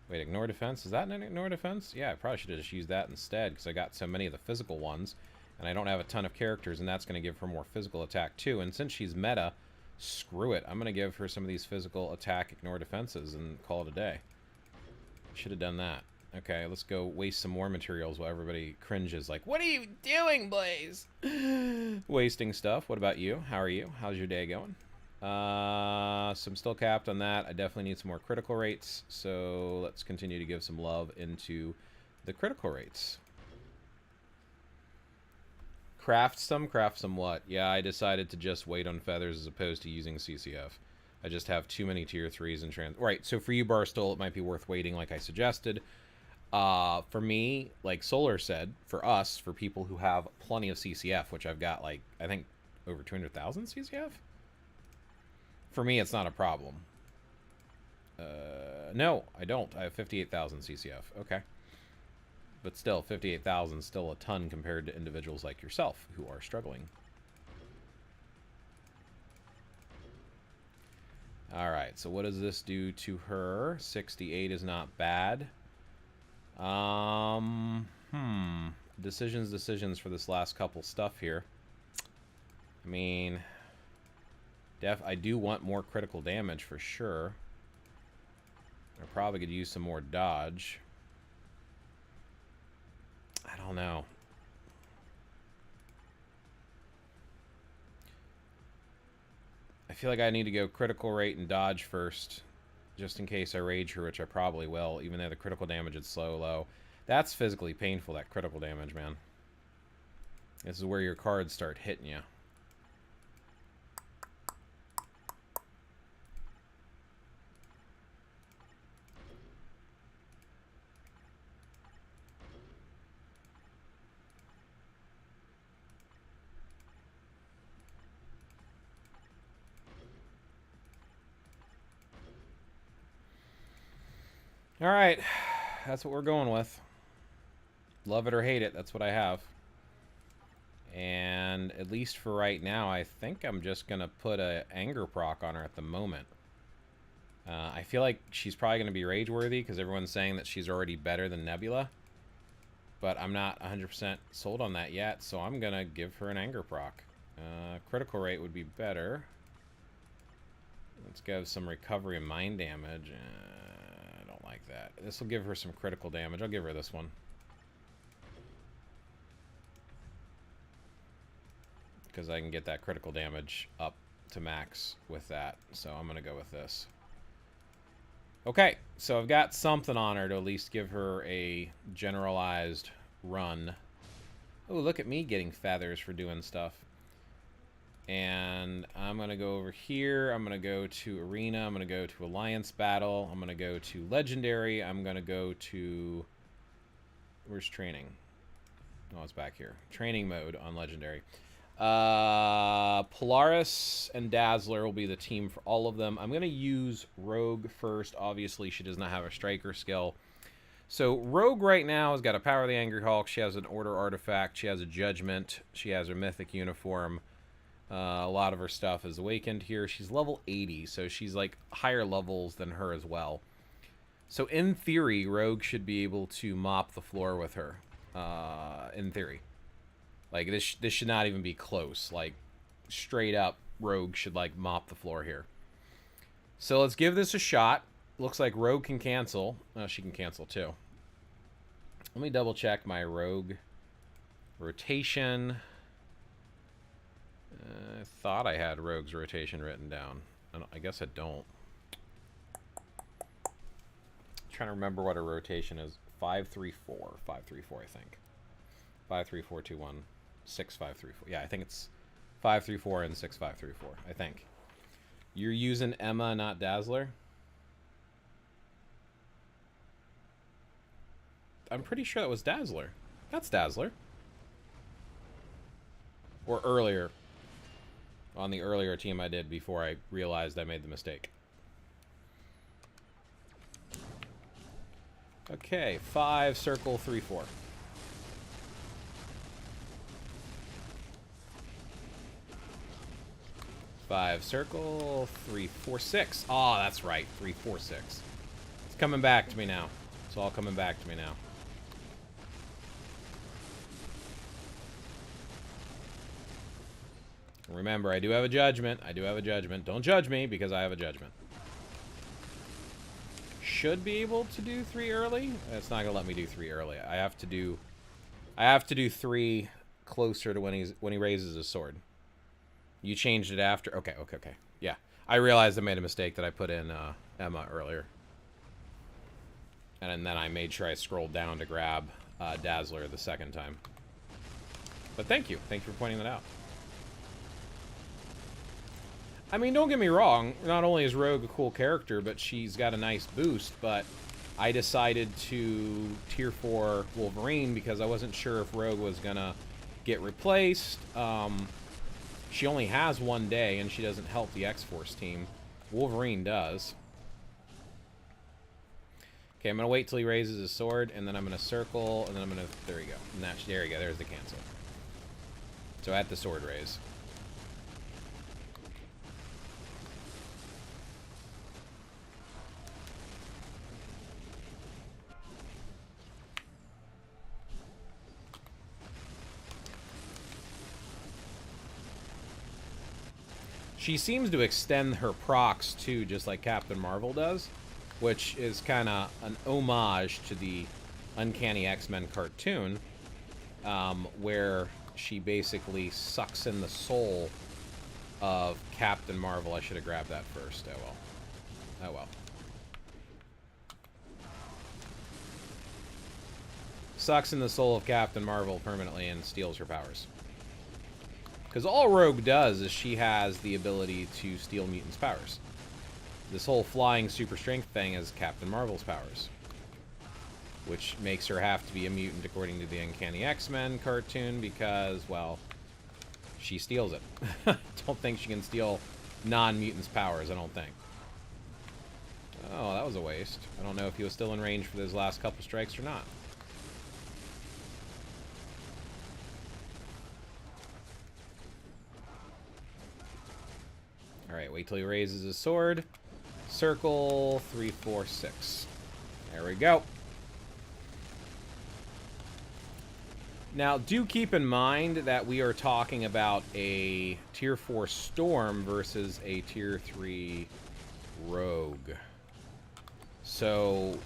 Wait, ignore defense? Is that an ignore defense? Yeah, I probably should have just used that instead, because I got so many of the physical ones, and I don't have a ton of characters, and that's going to give her more physical attack too. And since she's meta, screw it. I'm going to give her some of these physical attack ignore defenses and call it a day. Should have done that. Okay, let's go waste some more materials while everybody cringes like, what are you doing, Blaze? Wasting stuff. What about you? How are you? How's your day going? So I'm still capped on that. I definitely need some more critical rates. So let's continue to give some love into the critical rates. Craft some what? Yeah, I decided to just wait on feathers as opposed to using CCF. I just have too many tier 3s and trans... Right, so for you, Barstool, it might be worth waiting like I suggested. For me, like Solar said, for us, for people who have plenty of CCF, which I've got, like, I think over 200,000 CCF? For me, it's not a problem. No, I don't. I have 58,000 CCF. Okay. But still, 58,000 is still a ton compared to individuals like yourself who are struggling. Alright, so what does this do to her? 68 is not bad. Decisions for this last couple stuff here. I mean, I do want more critical damage for sure. I probably could use some more dodge. I don't know. I feel like I need to go critical rate and dodge first, just in case I rage her, which I probably will, even though the critical damage is low. That's physically painful, that critical damage, man. This is where your cards start hitting you. Alright, that's what we're going with. Love it or hate it, that's what I have. And at least for right now, I think I'm just going to put a anger proc on her at the moment. I feel like she's probably going to be rage-worthy because everyone's saying that she's already better than Nebula. But I'm not 100% sold on that yet, so I'm going to give her an anger proc. Critical rate would be better. Let's go some recovery and mind damage. I don't like that. This will give her some critical damage. I'll give her this one. Because I can get that critical damage up to max with that. So I'm going to go with this. Okay, so I've got something on her to at least give her a generalized run. Oh, look at me getting feathers for doing stuff. And I'm going to go over here. I'm going to go to Arena. I'm going to go to Alliance Battle. I'm going to go to Legendary. I'm going to go to... Where's Training? Oh, it's back here. Training mode on Legendary. Polaris and Dazzler will be the team for all of them. I'm going to use Rogue first. Obviously, she does not have a striker skill. So Rogue right now has got a Power of the Angry Hulk. She has an Order Artifact. She has a Judgment. She has her Mythic Uniform. A lot of her stuff is awakened here. She's level 80, so she's like higher levels than her as well. So in theory, Rogue should be able to mop the floor with her. In theory. Like, this should not even be close. Like, straight up, Rogue should, like, mop the floor here. So let's give this a shot. Looks like Rogue can cancel. Oh, she can cancel, too. Let me double-check my Rogue rotation. I thought I had Rogue's rotation written down. I guess I don't. I'm trying to remember what her rotation is. 5-3-4. 5-3-4, I think. 5-3-4-2-1. 6-5-3-4. Yeah, I think it's 5-3-4 and 6-5-3-4. I think. You're using Emma, not Dazzler? I'm pretty sure that was Dazzler. That's Dazzler. Or earlier. On the earlier team I did before I realized I made the mistake. Okay, 5, circle, 3-4. 5 circle, 3-4-6. Oh, that's right. 3-4-6. It's coming back to me now. It's all coming back to me now. Remember, I do have a judgment. I do have a judgment. Don't judge me because I have a judgment. Should be able to do 3 early. It's not gonna let me do 3 early. I have to do 3 closer to when he raises his sword. You changed it after. Okay. Yeah, I realized I made a mistake that I put in Emma earlier, and then I made sure I scrolled down to grab Dazzler the second time. But thank you. Thank you for pointing that out. I mean, don't get me wrong. Not only is Rogue a cool character, but she's got a nice boost. But I decided to tier 4 Wolverine because I wasn't sure if Rogue was going to get replaced. She only has 1 day, and she doesn't help the X-Force team. Wolverine does. Okay, I'm going to wait till he raises his sword, and then I'm going to circle, and then I'm going to... There we go. And that, there you go. There's the cancel. So at the sword raise. She seems to extend her procs, too, just like Captain Marvel does, which is kind of an homage to the Uncanny X-Men cartoon, where she basically sucks in the soul of Captain Marvel. I should have grabbed that first. Oh, well. Oh, well. Sucks in the soul of Captain Marvel permanently and steals her powers. Because all Rogue does is she has the ability to steal mutants' powers. This whole flying super strength thing is Captain Marvel's powers. Which makes her have to be a mutant according to the Uncanny X-Men cartoon because, well, she steals it. Don't think she can steal non-mutants' powers, I don't think. Oh, that was a waste. I don't know if he was still in range for those last couple strikes or not. Alright, wait till he raises his sword. Circle 3, 4, 6. There we go. Now, do keep in mind that we are talking about a Tier 4 Storm versus a Tier 3 Rogue. So,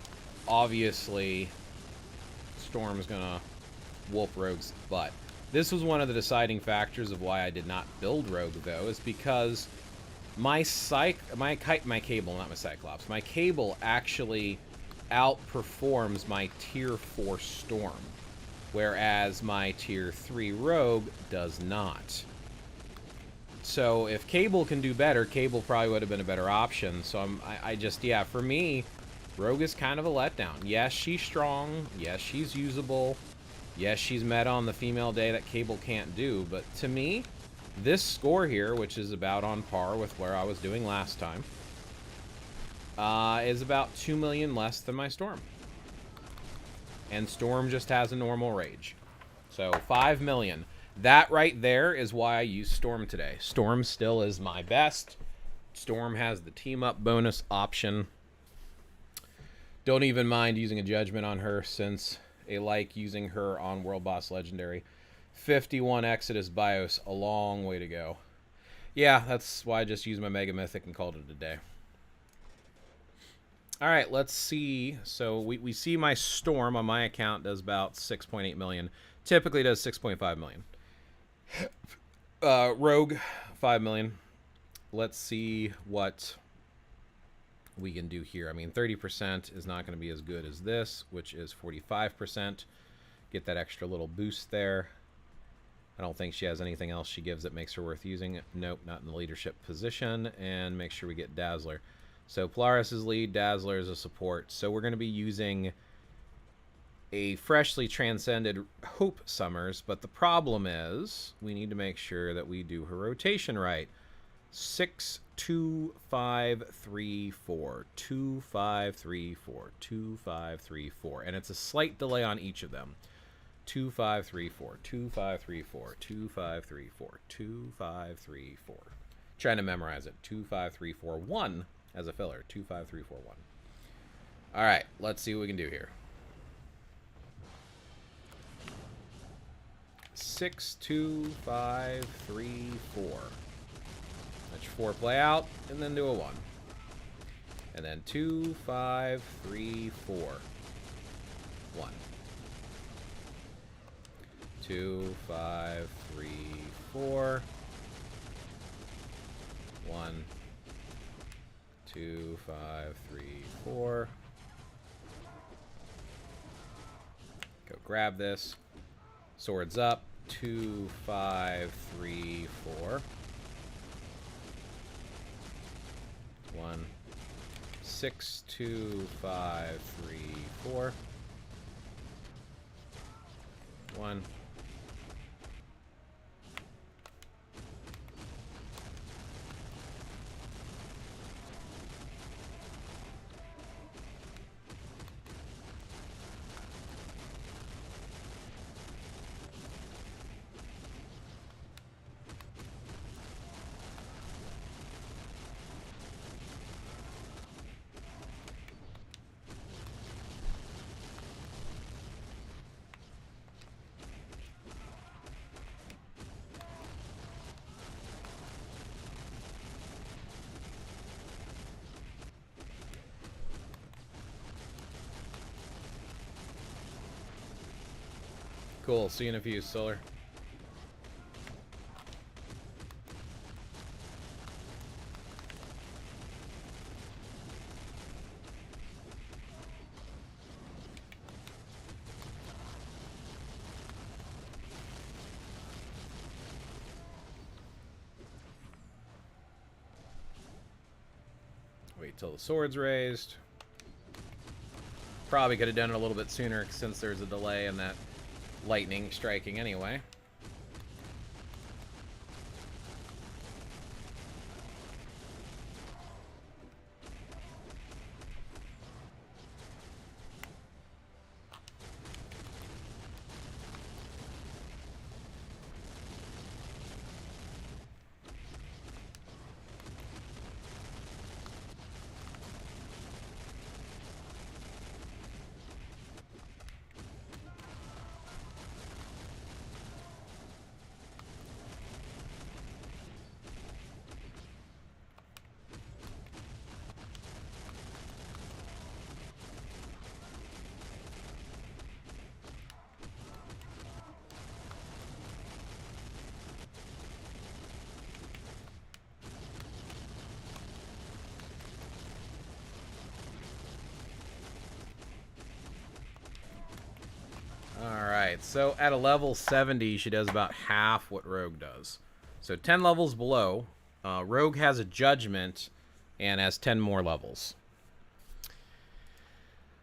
obviously, Storm's gonna whoop Rogue's butt. This was one of the deciding factors of why I did not build Rogue, though, is because my cable, not my Cyclops, my cable actually outperforms my Tier 4 Storm, whereas my Tier 3 Rogue does not. So if Cable can do better, Cable probably would have been a better option. So yeah, for me, Rogue is kind of a letdown. Yes, she's strong. Yes, she's usable. Yes, she's meta on the female day that Cable can't do. But to me, this score here, which is about on par with where I was doing last time, is about 2 million less than my Storm. And Storm just has a normal rage. So 5 million. That right there is why I use Storm today. Storm still is my best. Storm has the team up bonus option. Don't even mind using a judgment on her since I like using her on World Boss Legendary. 51 Exodus BIOS, a long way to go. Yeah, that's why I just used my Mega Mythic and called it a day. Alright, let's see. So we see my Storm on my account does about 6.8 million. Typically does 6.5 million. Rogue, 5 million. Let's see what we can do here. I mean, 30% is not going to be as good as this, which is 45%. Get that extra little boost there. I don't think she has anything else she gives that makes her worth using. Nope, not in the leadership position. And make sure we get Dazzler. So Polaris is lead, Dazzler is a support. So we're going to be using a freshly transcended Hope Summers, but the problem is we need to make sure that we do her rotation right. 6, 2, 5, 3, 4. 2, 5, 3, 4. 2, 5, 3, 4. And it's a slight delay on each of them. 2, 5, 3, 4. 2, 5, 3, 4. 2, 5, 3, 4. 2, 5, 3, 4. Trying to memorize it. 2, 5, 3, 4, 1 as a filler. 2, 5, 3, 4, 1. All right, let's see what we can do here. 6, 2, 5, 3, 4. Let your 4 play out, and then do a 1. And then 2, 5, 3, 4. 1. 2, 5, 3, 4. 1. 2, 5, 3, 4. Go grab this. Swords up. 2, 5, 3, 4. 1, 6, 2, 5, 3, 4. 1. Cool. See you in a few, Solar. Wait till the sword's raised. Probably could have done it a little bit sooner since there's a delay in that lightning striking anyway. Alright, so at a level 70, she does about half what Rogue does. So 10 levels below, Rogue has a Judgment and has 10 more levels.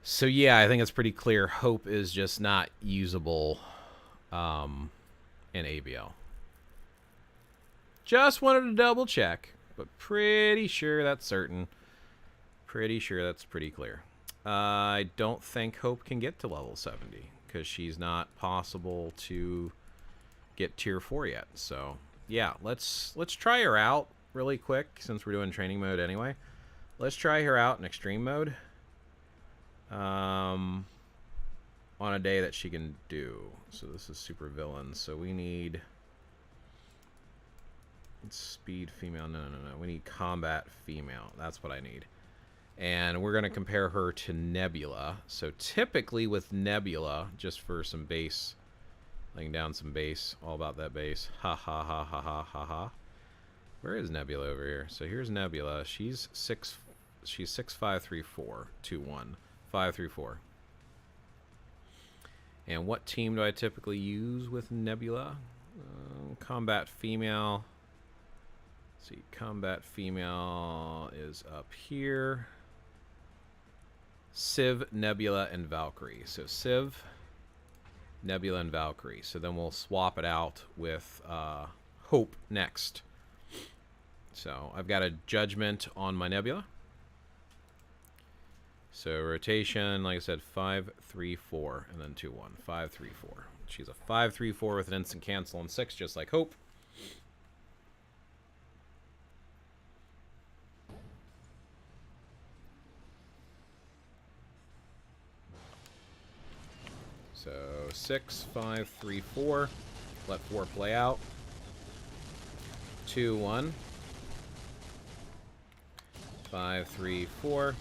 So yeah, I think it's pretty clear Hope is just not usable in ABL. Just wanted to double check, but pretty sure that's certain. Pretty sure that's pretty clear. I don't think Hope can get to level 70 because she's not possible to get tier 4 yet. So yeah, let's try her out really quick since we're doing training mode anyway. Let's try her out in extreme mode on a day that she can do. So this is super villain. So we need speed female. No. We need combat female. That's what I need. And we're going to compare her to Nebula. So typically with Nebula, just for some base, laying down some base, all about that base. Ha ha ha ha ha ha ha. Where is Nebula over here? So here's Nebula. She's 6534 21 534. And what team do I typically use with Nebula? Combat female. Let's see, combat female is up here. Civ, Nebula, and Valkyrie. So Civ, Nebula, and Valkyrie. So then we'll swap it out with Hope next. So I've got a Judgment on my Nebula. So rotation, like I said, 5, 3, 4, and then 2, 1. 5, 3, 4. She's a 5, 3, 4 with an instant cancel on 6, just like Hope. So 6, 5, 3, 4. Let 4 play out. 2, 1. 5, 3, 4.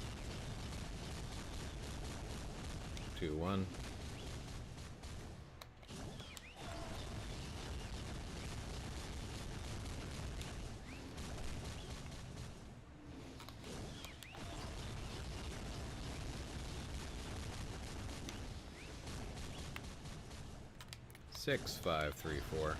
2, 1. 6, 5, 3, 4.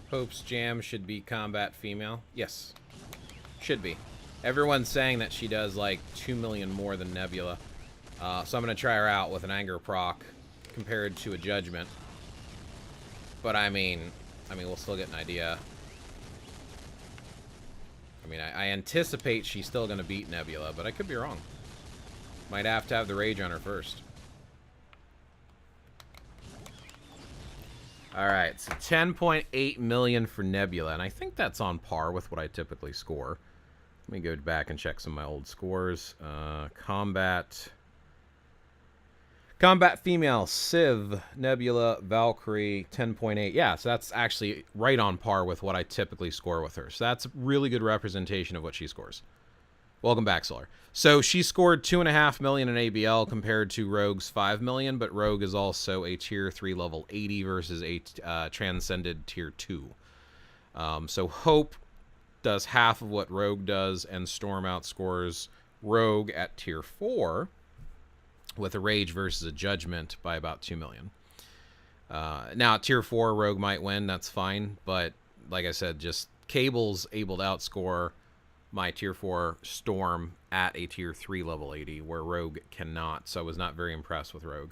Hope's Jam should be combat female. Yes. Should be. Everyone's saying that she does like 2 million more than Nebula. So I'm going to try her out with an Anger proc compared to a Judgment. But I mean, we'll still get an idea. I mean, I anticipate she's still going to beat Nebula, but I could be wrong. Might have to have the Rage on her first. Alright, so 10.8 million for Nebula, and I think that's on par with what I typically score. Let me go back and check some of my old scores. Combat female, Civ, Nebula, Valkyrie, 10.8. Yeah, so that's actually right on par with what I typically score with her. So that's a really good representation of what she scores. Welcome back, Solar. So she scored 2.5 million in ABL compared to Rogue's 5 million, but Rogue is also a tier 3 level 80 versus a transcended tier 2. So Hope does half of what Rogue does, and Storm outscores Rogue at tier 4 with a Rage versus a Judgment by about 2 million. Now, at tier 4, Rogue might win. That's fine. But like I said, just Cable's able to outscore my tier 4 Storm at a tier 3 level 80, where Rogue cannot. So I was not very impressed with Rogue.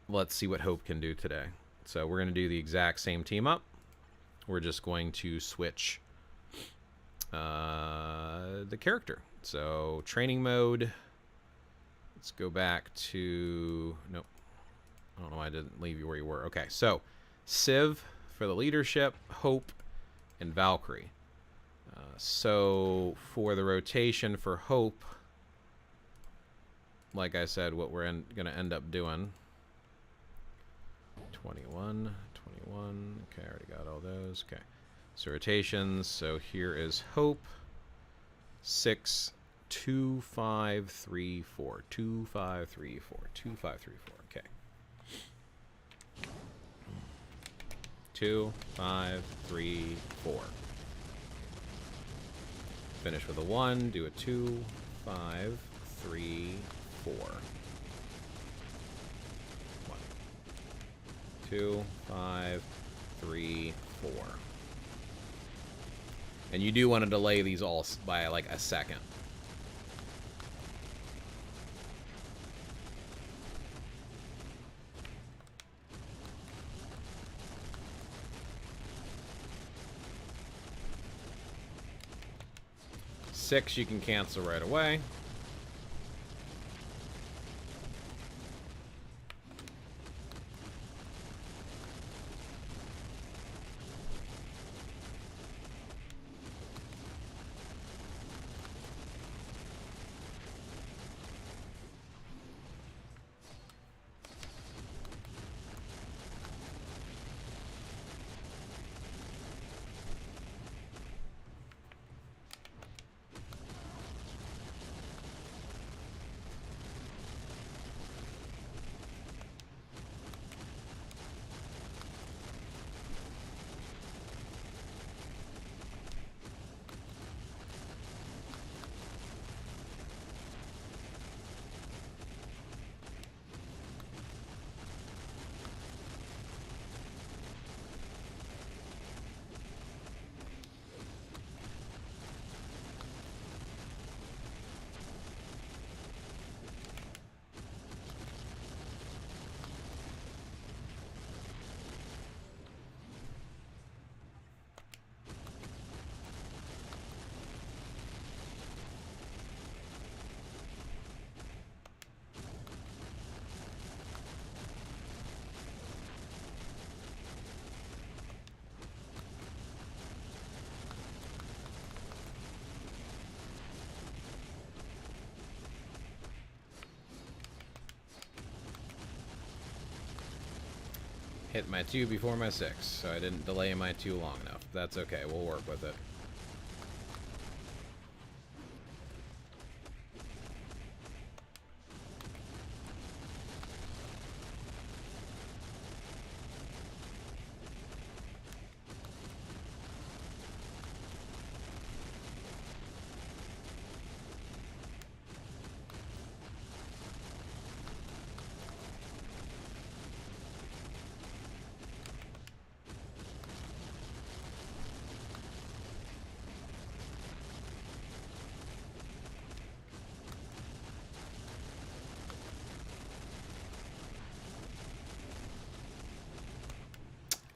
Let's see what Hope can do today. So we're going to do the exact same team up. We're just going to switch the character. So training mode. Let's go back to... Nope. I don't know why I didn't leave you where you were. Okay, so Civ for the leadership, Hope, and Valkyrie. So for the rotation for Hope, like I said, what we're going to end up doing... 21, 21. Okay, I already got all those. Okay. So rotations. So here is Hope. 6, 2, 5, 3, 4. 2, 5, 3, 4. 2, 5, 3, 4. Okay. 2, 5, 3, 4. Finish with a 1. Do a 2, 5, 3, 4. 2, 5, 3, 4. And you do want to delay these all by like a second. Six you can cancel right away. Hit my 2 before my 6, so I didn't delay my 2 long enough. That's okay, we'll work with it.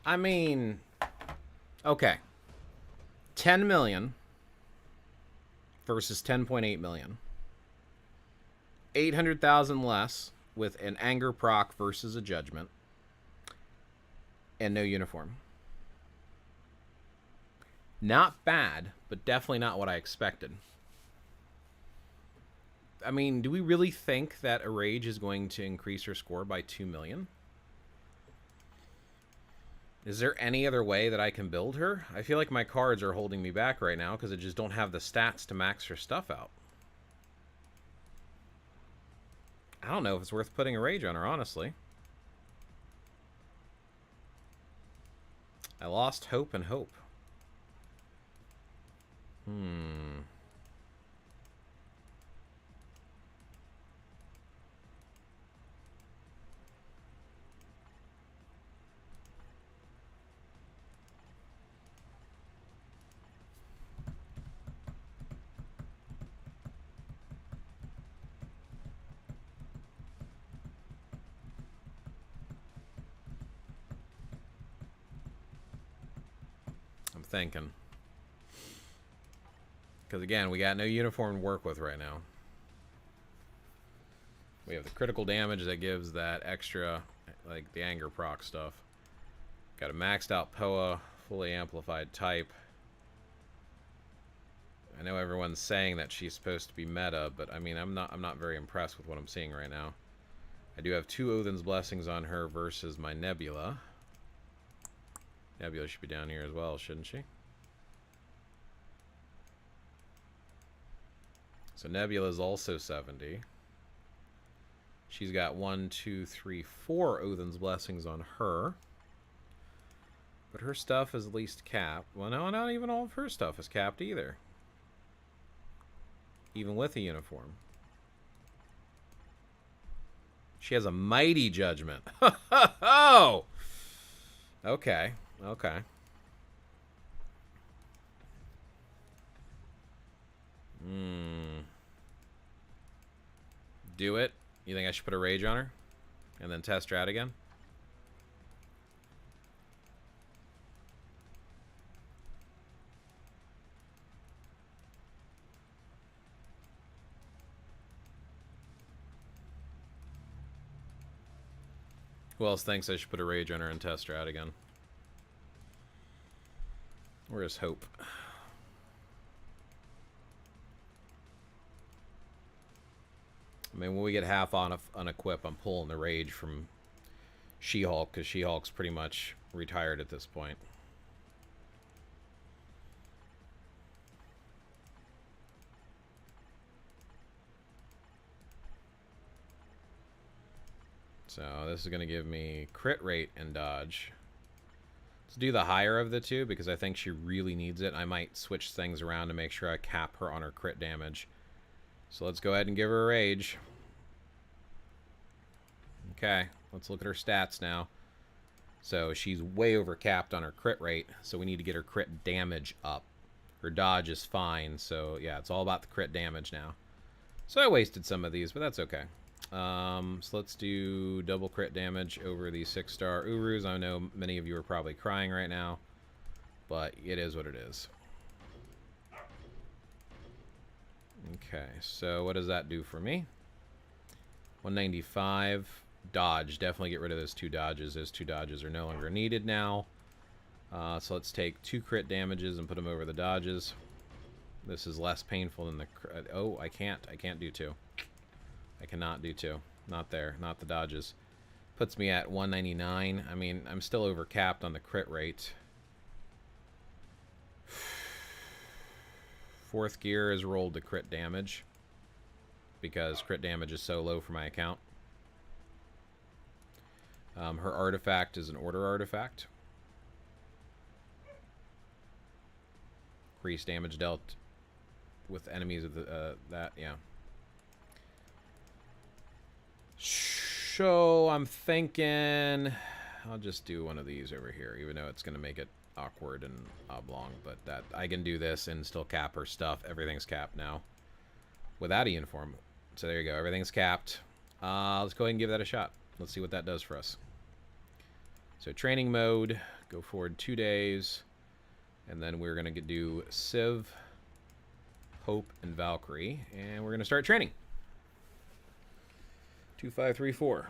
I mean, okay. 10 million versus 10.8 million. 800,000 less with an anger proc versus a judgment. And no uniform. Not bad, but definitely not what I expected. I mean, do we really think that a rage is going to increase her score by 2 million? Is there any other way that I can build her? I feel like my cards are holding me back right now because I just don't have the stats to max her stuff out. I don't know if it's worth putting a rage on her, honestly. I lost hope and hope. I'm thinking. Because again, we got no uniform to work with right now. We have the critical damage that gives that extra, like the anger proc stuff. Got a maxed out POA, fully amplified type. I know everyone's saying that she's supposed to be meta, but I mean, I'm not very impressed with what I'm seeing right now. I do have 2 Odin's Blessings on her versus my Nebula. Nebula should be down here as well, shouldn't she? So Nebula is also 70. She's got 1, 2, 3, 4 Odin's Blessings on her. But her stuff is at least capped. Well, no, not even all of her stuff is capped either. Even with a uniform. She has a mighty judgment. Oh! Okay. Okay. Do it? You think I should put a rage on her? And then test her out again? Who else thinks I should put a rage on her and test her out again? Where's Hope? I mean, when we get half on unequip, I'm pulling the rage from She-Hulk, because She-Hulk's pretty much retired at this point. So this is going to give me crit rate and dodge. Let's do the higher of the two, because I think she really needs it. I might switch things around to make sure I cap her on her crit damage. So let's go ahead and give her a rage. Okay, let's look at her stats now. So she's way over capped on her crit rate, so we need to get her crit damage up. Her dodge is fine, so yeah, it's all about the crit damage now. So I wasted some of these, but that's okay. So let's do double crit damage over the 6-star Urus. I know many of you are probably crying right now, but it is what it is. Okay, so what does that do for me? 195. Dodge. Definitely get rid of those 2 dodges. Those 2 dodges are no longer needed now. So let's take 2 crit damages and put them over the dodges. This is less painful than the... Oh, I can't do 2. I cannot do 2. Not there. Not the dodges. Puts me at 199. I mean, I'm still over capped on the crit rate. Fourth gear is rolled to crit damage because crit damage is so low for my account. Her artifact is an order artifact. Increased damage dealt with enemies of the that, yeah. So I'm thinking I'll just do one of these over here, even though it's going to make it awkward and oblong, but that I can do this and still cap her stuff. Everything's capped now without a uniform. So there you go. Everything's capped. Let's go ahead and give that a shot. Let's see what that does for us. So training mode, go forward 2 days, and then we're going to do Civ, Hope, and Valkyrie, and we're going to start training. 2, 5, 3, 4.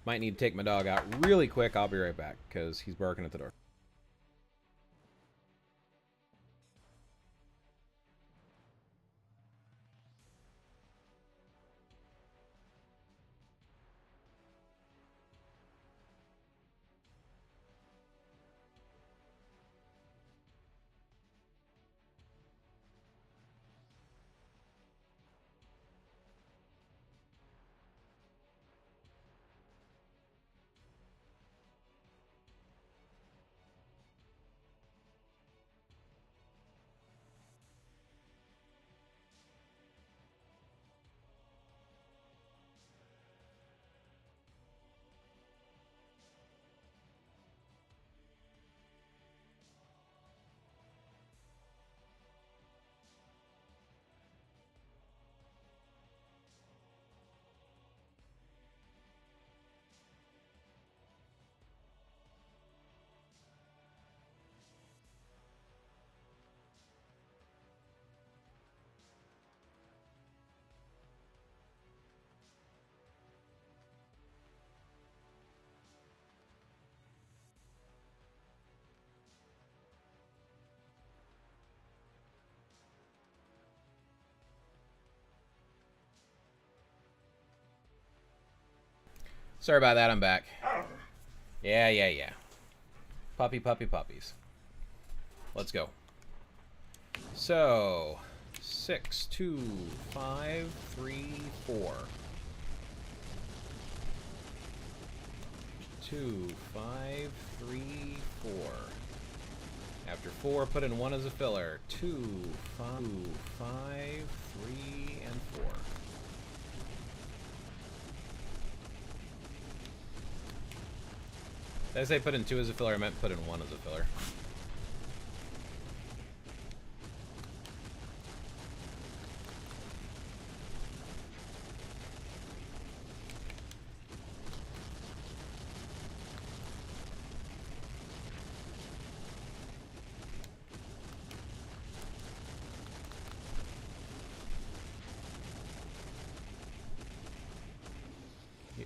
Might need to take my dog out really quick. I'll be right back because he's barking at the door. Sorry about that, I'm back. Yeah. Puppies. Let's go. So, 6, 2, 5, 3, 4. 2, 5, 3, 4. After 4, put in 1 as a filler. 2, 5, 3, and 4. Did I say put in 2 as a filler? I meant put in 1 as a filler.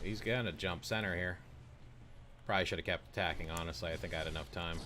He's gonna jump center here. Probably should have kept attacking, honestly. I think I had enough time.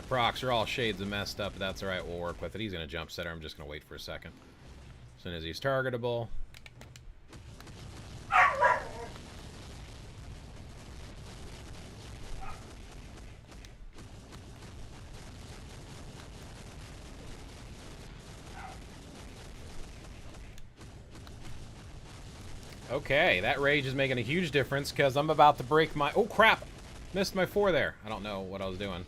Procs are all shades of messed up, but that's alright, we'll work with it. He's going to jump center. I'm just going to wait for a second. As soon as he's targetable. Okay, that rage is making a huge difference because I'm about to break my... Oh, crap! Missed my 4 there. I don't know what I was doing.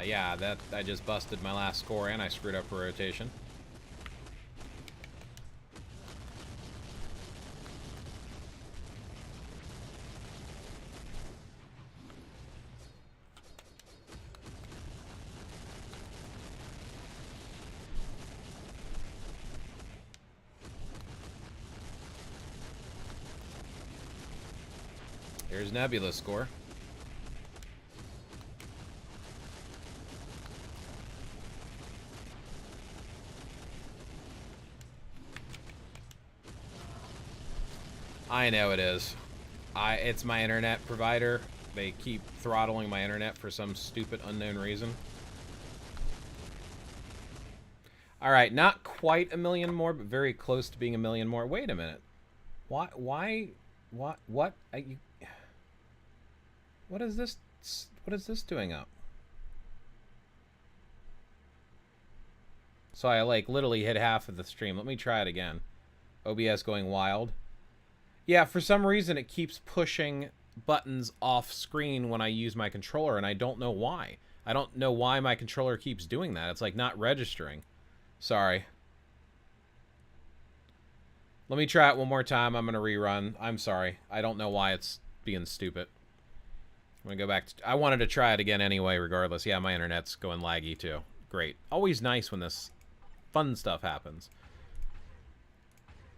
Yeah, that I just busted my last score and I screwed up a rotation. Here's Nebula score. I know it is. It's my internet provider. They keep throttling my internet for some stupid unknown reason. Alright, not quite a million more, but very close to being a million more. Wait a minute. What is this doing up? So I, like, literally hit half of the stream. Let me try it again. OBS going wild. Yeah, for some reason it keeps pushing buttons off screen when I use my controller, and I don't know why. I don't know why my controller keeps doing that. It's like not registering. Sorry. Let me try it one more time. I'm going to rerun. I'm sorry. I don't know why it's being stupid. I'm going to go back to... I wanted to try it again anyway, regardless. Yeah, my internet's going laggy too. Great. Always nice when this fun stuff happens.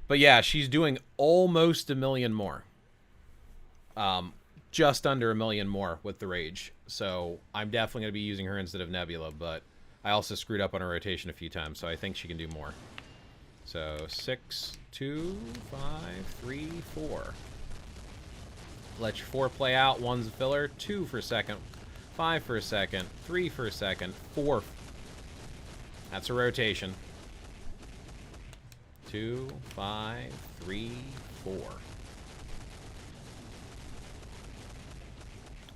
But yeah, she's doing almost a million more. Just under a million more with the Rage. So I'm definitely going to be using her instead of Nebula, but I also screwed up on her rotation a few times, so I think she can do more. So 6, 2, 5, 3, 4. Let your 4 play out. 1's a filler. 2 for a second. 5 for a second. 3 for a second. 4. That's a rotation. 2, 5, 3, 4.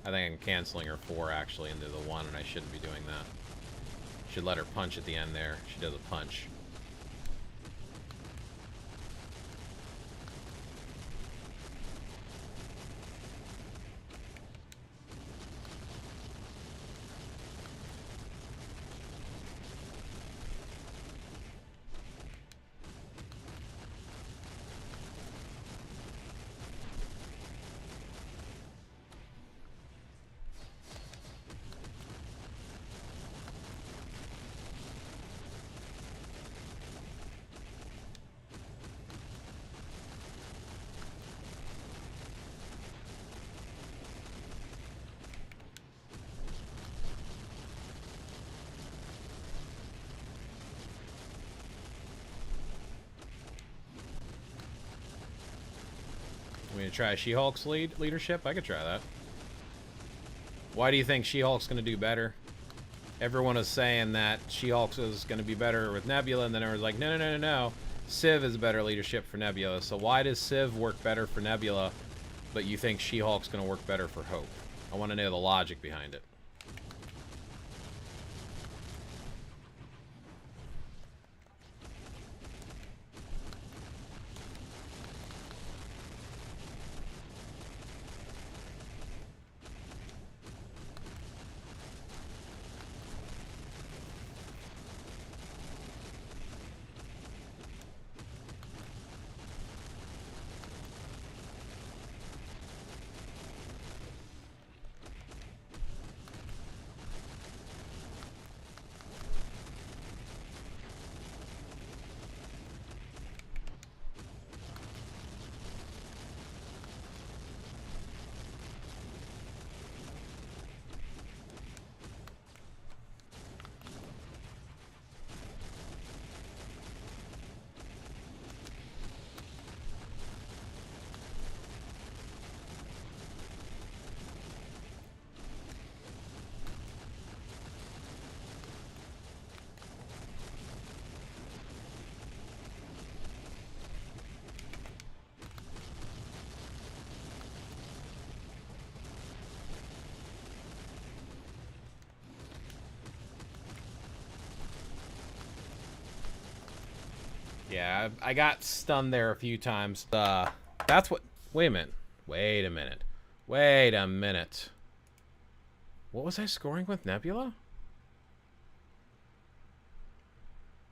I think I'm canceling her 4 actually into the 1, and I shouldn't be doing that. Should let her punch at the end there. She does a punch. Want me to try She-Hulk's leadership? I could try that. Why do you think She-Hulk's going to do better? Everyone is saying that She-Hulk is going to be better with Nebula, and then everyone's like, no, no, no, no, no. Civ is better leadership for Nebula. So why does Civ work better for Nebula, but you think She-Hulk's going to work better for Hope? I want to know the logic behind it. Yeah, I got stunned there a few times. That's what... Wait a minute. Wait a minute. Wait a minute. What was I scoring with Nebula?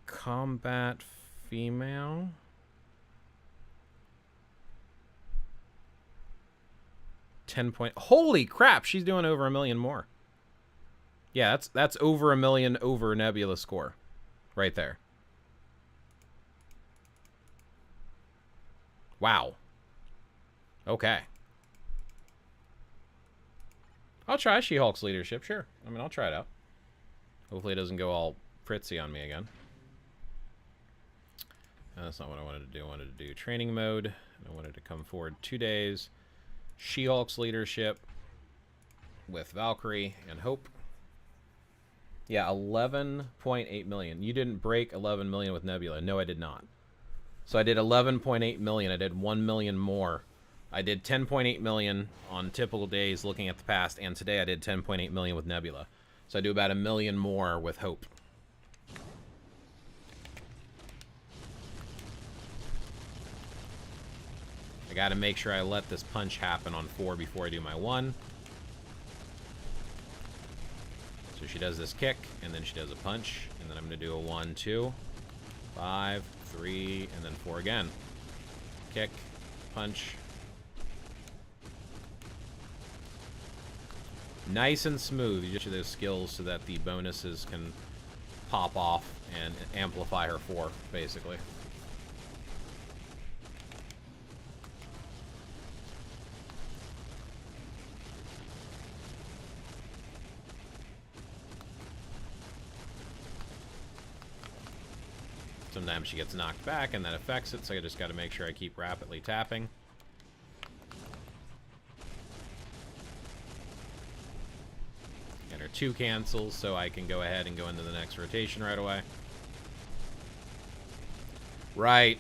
Combat female. Holy crap, she's doing over a million more. Yeah, that's over a million over Nebula score. Right there. Wow. Okay. I'll try She-Hulk's leadership, sure. I mean, I'll try it out. Hopefully it doesn't go all pritzy on me again. That's not what I wanted to do. I wanted to do training mode. I wanted to come forward 2 days. She-Hulk's leadership with Valkyrie and Hope. Yeah, 11.8 million. You didn't break 11 million with Nebula. No, I did not. So I did 11.8 million. I did 1 million more. I did 10.8 million on typical days looking at the past, and today I did 10.8 million with Nebula. So I do about 1 million more with Hope. I gotta make sure I let this punch happen on 4 before I do my 1. So she does this kick, and then she does a punch, and then I'm gonna do a 1, 2, 5, 3, and then 4 again. Kick, punch. Nice and smooth. You get those skills so that the bonuses can pop off and amplify her 4, basically. Sometimes she gets knocked back, and that affects it, so I just got to make sure I keep rapidly tapping. And her 2 cancels, so I can go ahead and go into the next rotation right away. Right.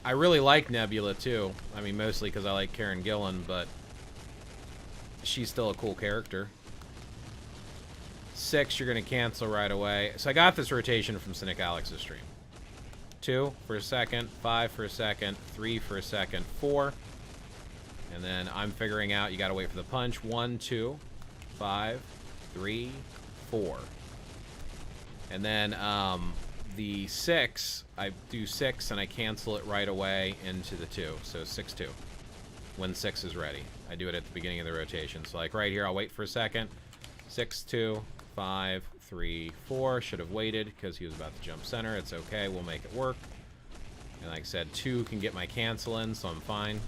I really like Nebula, too. I mean, mostly because I like Karen Gillan, but she's still a cool character. 6, you're going to cancel right away. So I got this rotation from Cynic Alex's stream. 2 for a second, 5 for a second, 3 for a second, 4. And then I'm figuring out you got to wait for the punch. 1, 2, 5, 3, 4. And then the 6, I do 6 and I cancel it right away into the 2. So 6, 2. When 6 is ready. I do it at the beginning of the rotation. So like right here, I'll wait for a second. 6, 2, 5, 3, 4. Should have waited because he was about to jump center. It's okay. We'll make it work. And like I said, 2 can get my cancel in, so I'm fine.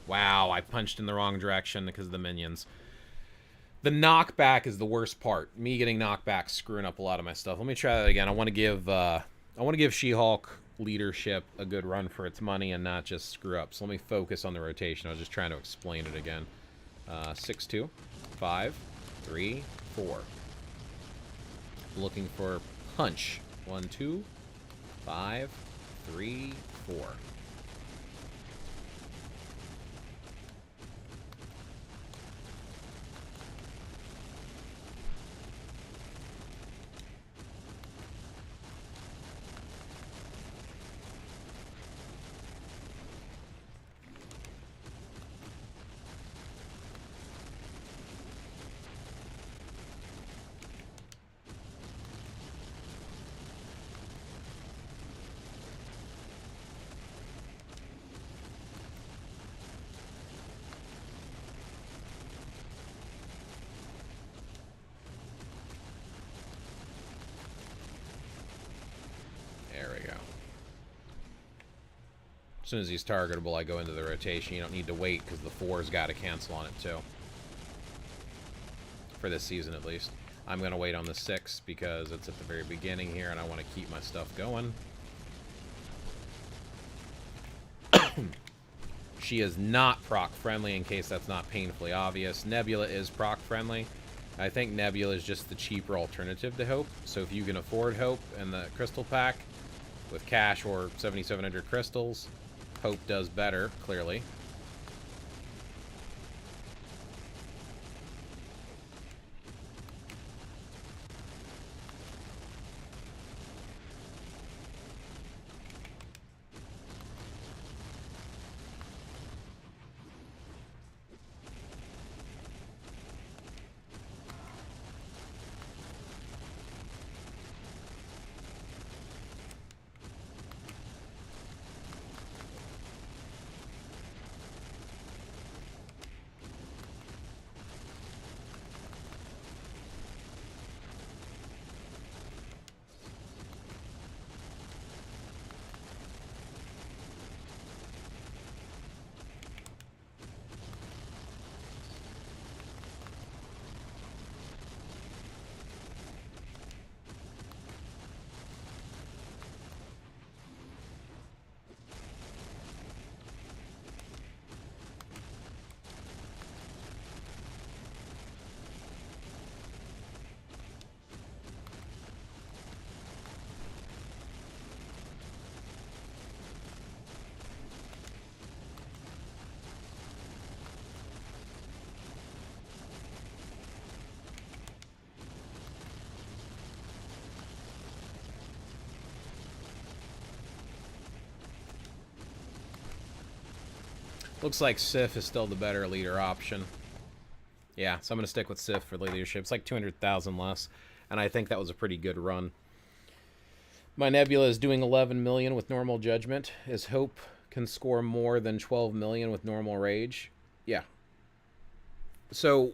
Wow, I punched in the wrong direction because of the minions. The knockback is the worst part. Me getting knocked back, screwing up a lot of my stuff. Let me try that again. I want to give She-Hulk leadership a good run for its money and not just screw up. So let me focus on the rotation. I was just trying to explain it again. 6, 2, 5, 3, 4. Looking for punch. 1, 2, 5, 3, 4. As soon as he's targetable, I go into the rotation. You don't need to wait because the 4's got to cancel on it too. For this season, at least. I'm going to wait on the 6 because it's at the very beginning here and I want to keep my stuff going. She is not proc friendly, in case that's not painfully obvious. Nebula is proc friendly. I think Nebula is just the cheaper alternative to Hope. So if you can afford Hope and the crystal pack with cash or 7,700 crystals, Hope does better, clearly. Looks like Sif is still the better leader option. Yeah, so I'm going to stick with Sif for leadership. It's like 200,000 less, and I think that was a pretty good run. My Nebula is doing 11 million with normal judgment. Is Hope can score more than 12 million with normal rage? Yeah. So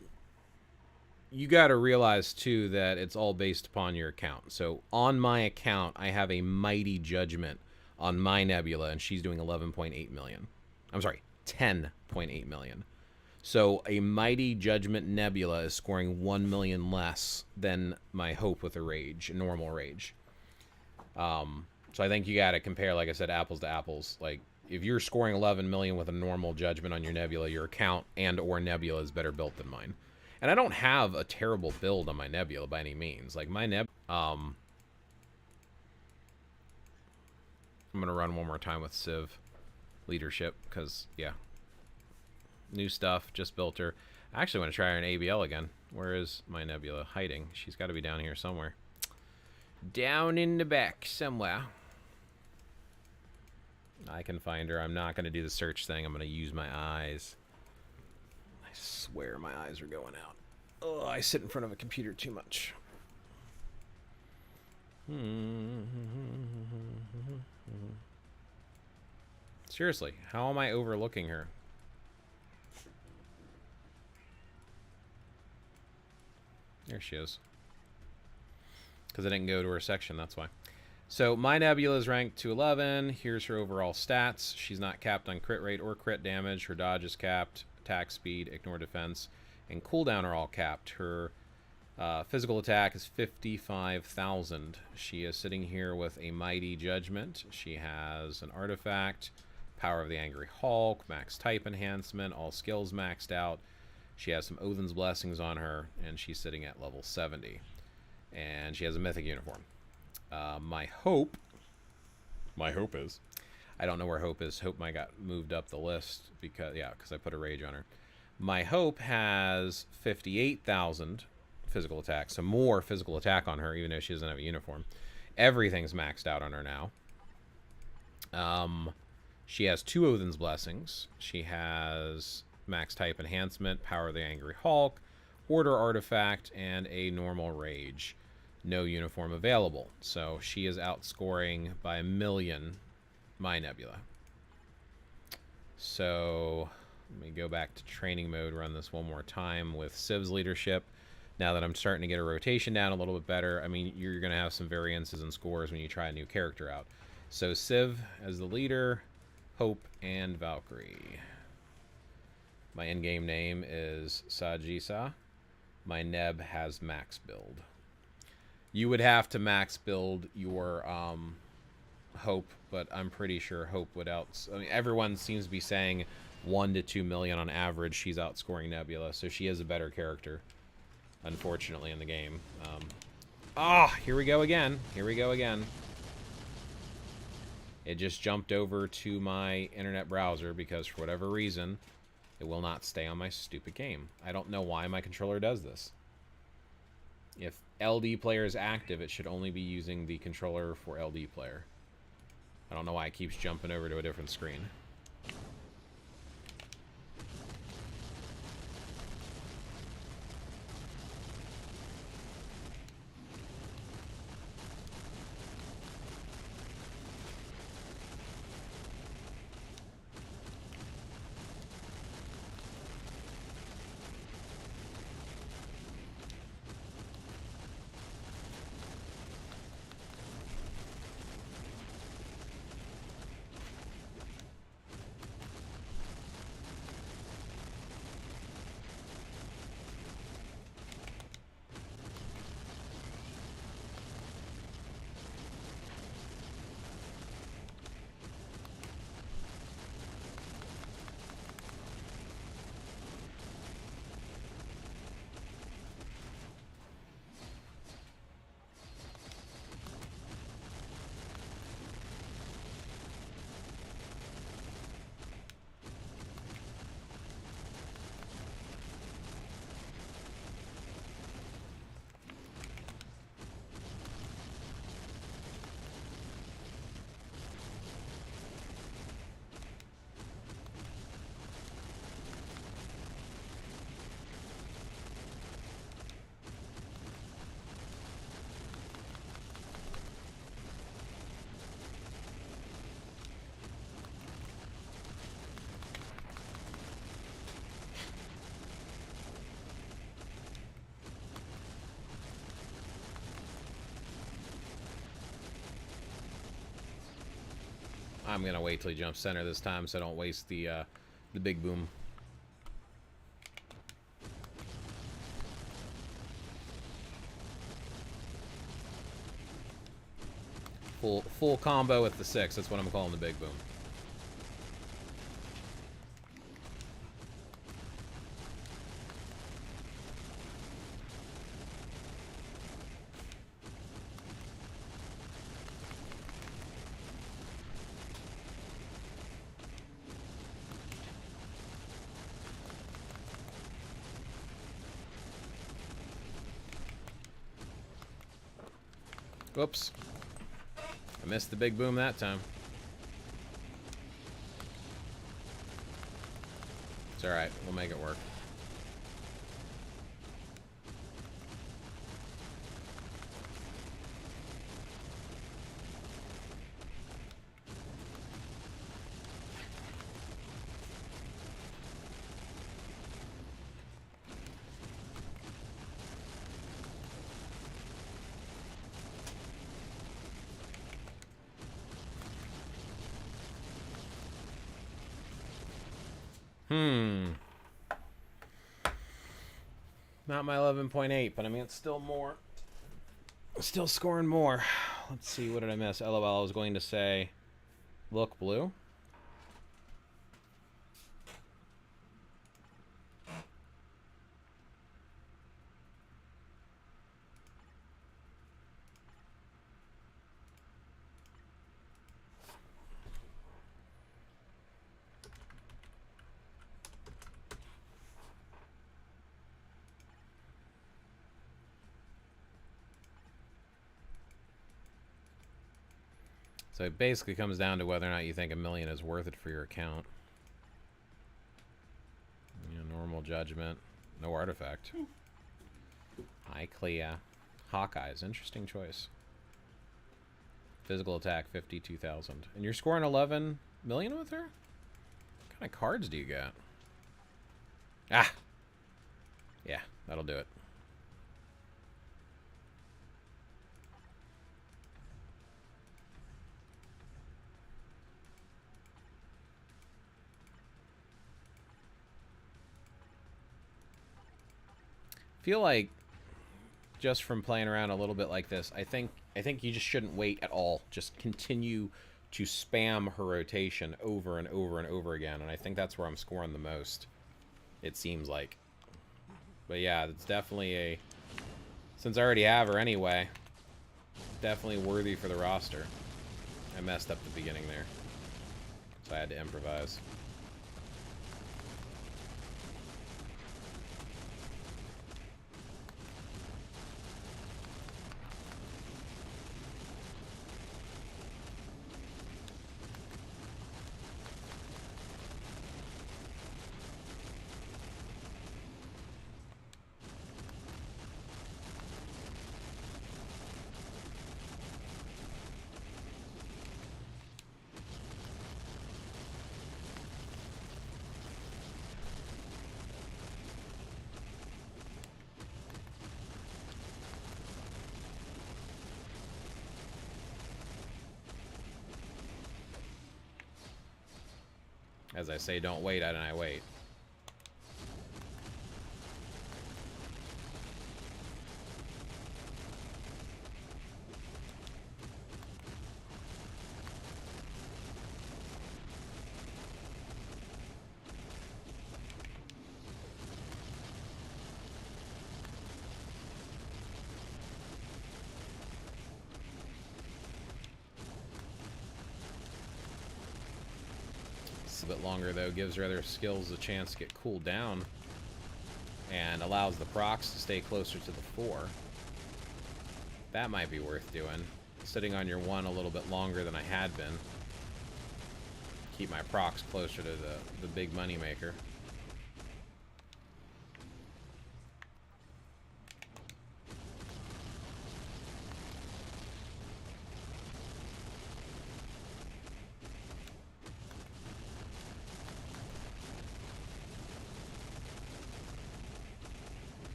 you got to realize too that it's all based upon your account. So on my account, I have a mighty judgment on my Nebula, and she's doing 11.8 million. I'm sorry, 10.8 million. So a mighty judgment Nebula is scoring 1 million less than my Hope with a rage, a normal rage. So I think you got to compare, like I said, apples to apples. Like if you're scoring 11 million with a normal judgment on your Nebula, your account and or Nebula is better built than mine. And I don't have a terrible build on my Nebula by any means. Like my I'm gonna run one more time with Civ leadership because yeah. New stuff, just built her. I actually want to try her in ABL again. Where is my Nebula hiding? She's got to be down here somewhere. Down in the back somewhere. I can find her. I'm not going to do the search thing. I'm going to use my eyes. I swear my eyes are going out. Oh, I sit in front of a computer too much. Seriously, how am I overlooking her? There she is. Because I didn't go to her section, that's why. So my Nebula is ranked to 11. Here's her overall stats. She's not capped on crit rate or crit damage. Her dodge is capped. Attack speed, ignore defense, and cooldown are all capped. Her physical attack is 55,000. She is sitting here with a mighty judgment. She has an artifact, power of the angry Hulk, max type enhancement, all skills maxed out. She has some Odin's Blessings on her, and she's sitting at level 70. And she has a mythic uniform. My hope is, I don't know where Hope is. Hope might got moved up the list because I put a rage on her. My Hope has 58,000 physical attack, so more physical attack on her, even though she doesn't have a uniform. Everything's maxed out on her now. She has 2 Odin's Blessings. She has max type enhancement, power of the angry Hulk, order artifact, and a normal rage. No uniform available. So she is outscoring by 1 million my Nebula. So let me go back to training mode, run this one more time with Civ's leadership. Now that I'm starting to get a rotation down a little bit better, I mean, you're going to have some variances in scores when you try a new character out. So Civ as the leader, Hope, and Valkyrie. My in-game name is Sajisa. My Neb has max build. You would have to max build your Hope, but I'm pretty sure Hope would I mean, everyone seems to be saying 1 to 2 million on average. She's outscoring Nebula, so she is a better character, unfortunately, in the game. Here we go again. Here we go again. It just jumped over to my internet browser because for whatever reason, it will not stay on my stupid game. I don't know why my controller does this. If LD player is active, it should only be using the controller for LD player. I don't know why it keeps jumping over to a different screen. I'm gonna wait till he jumps center this time so I don't waste the big boom. Full combo with the 6. That's what I'm calling the big boom. Whoops. I missed the big boom that time. It's alright. We'll make it work. Not my 11.8, but I mean, it's still more. Still scoring more. Let's see, what did I miss? LOL, I was going to say, look blue. So it basically comes down to whether or not you think $1 million is worth it for your account. You know, normal judgment. No artifact. Hi, Clea. Hawkeyes. Interesting choice. Physical attack, 52,000. And you're scoring 11 million with her? What kind of cards do you got? Ah! Yeah, that'll do it. Feel like just from playing around a little bit like this, I think you just shouldn't wait at all. Just continue to spam her rotation over and over and over again, and I think that's where I'm scoring the most. It seems like. But yeah, it's definitely a, since I already have her anyway, definitely worthy for the roster. I messed up the beginning there, so I had to improvise. As I say, don't wait, and I wait. A bit longer though, gives her other skills a chance to get cooled down and allows the procs to stay closer to the 4. That might be worth doing. Sitting on your 1 a little bit longer than I had been. Keep my procs closer to the big money maker.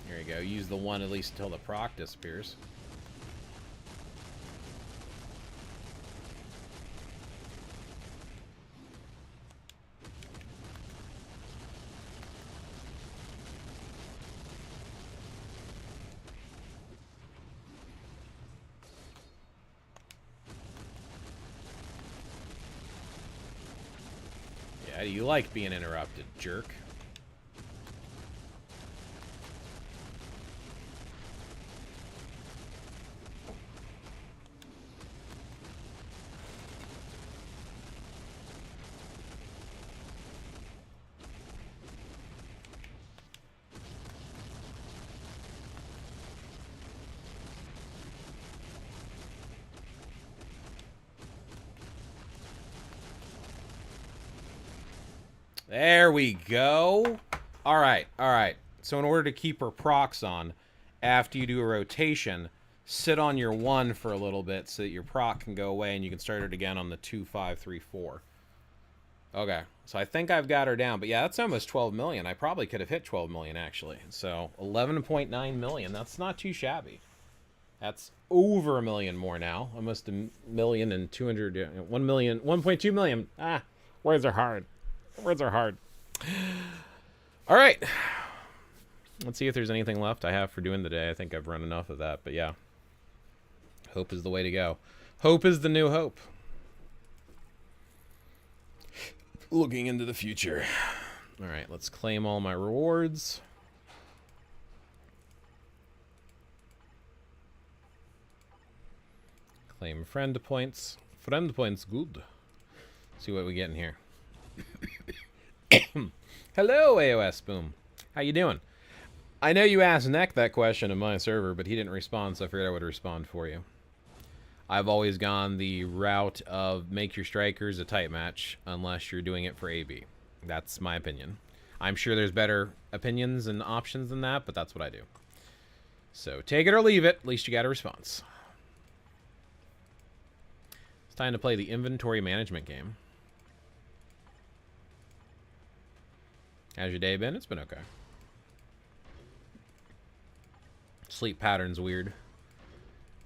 There you go. Use the 1 at least until the proc disappears. Yeah, you like being interrupted, jerk. There we go. All right, all right. So in order to keep her procs on, after you do a rotation, sit on your 1 for a little bit so that your proc can go away and you can start it again on the 2, 5, 3, 4. Okay, so I think I've got her down. But yeah, that's almost 12 million. I probably could have hit 12 million, actually. So 11.9 million. That's not too shabby. That's over a million more now. Almost a million and 200... 1 million... 1.2 million. Ah, words are hard. Words are hard. All right. Let's see if there's anything left I have for doing today. I think I've run enough of that, but yeah. Hope is the way to go. Hope is the new hope. Looking into the future. All right, let's claim all my rewards. Claim friend points. Friend points, good. See what we get in here. Hello, AOS Boom. How you doing? I know you asked Neck that question in my server, but he didn't respond, so I figured I would respond for you. I've always gone the route of make your strikers a tight match unless you're doing it for AB. That's my opinion. I'm sure there's better opinions and options than that, but that's what I do. So take it or leave it. At least you got a response. It's time to play the inventory management game. How's your day been? It's been okay. Sleep pattern's weird.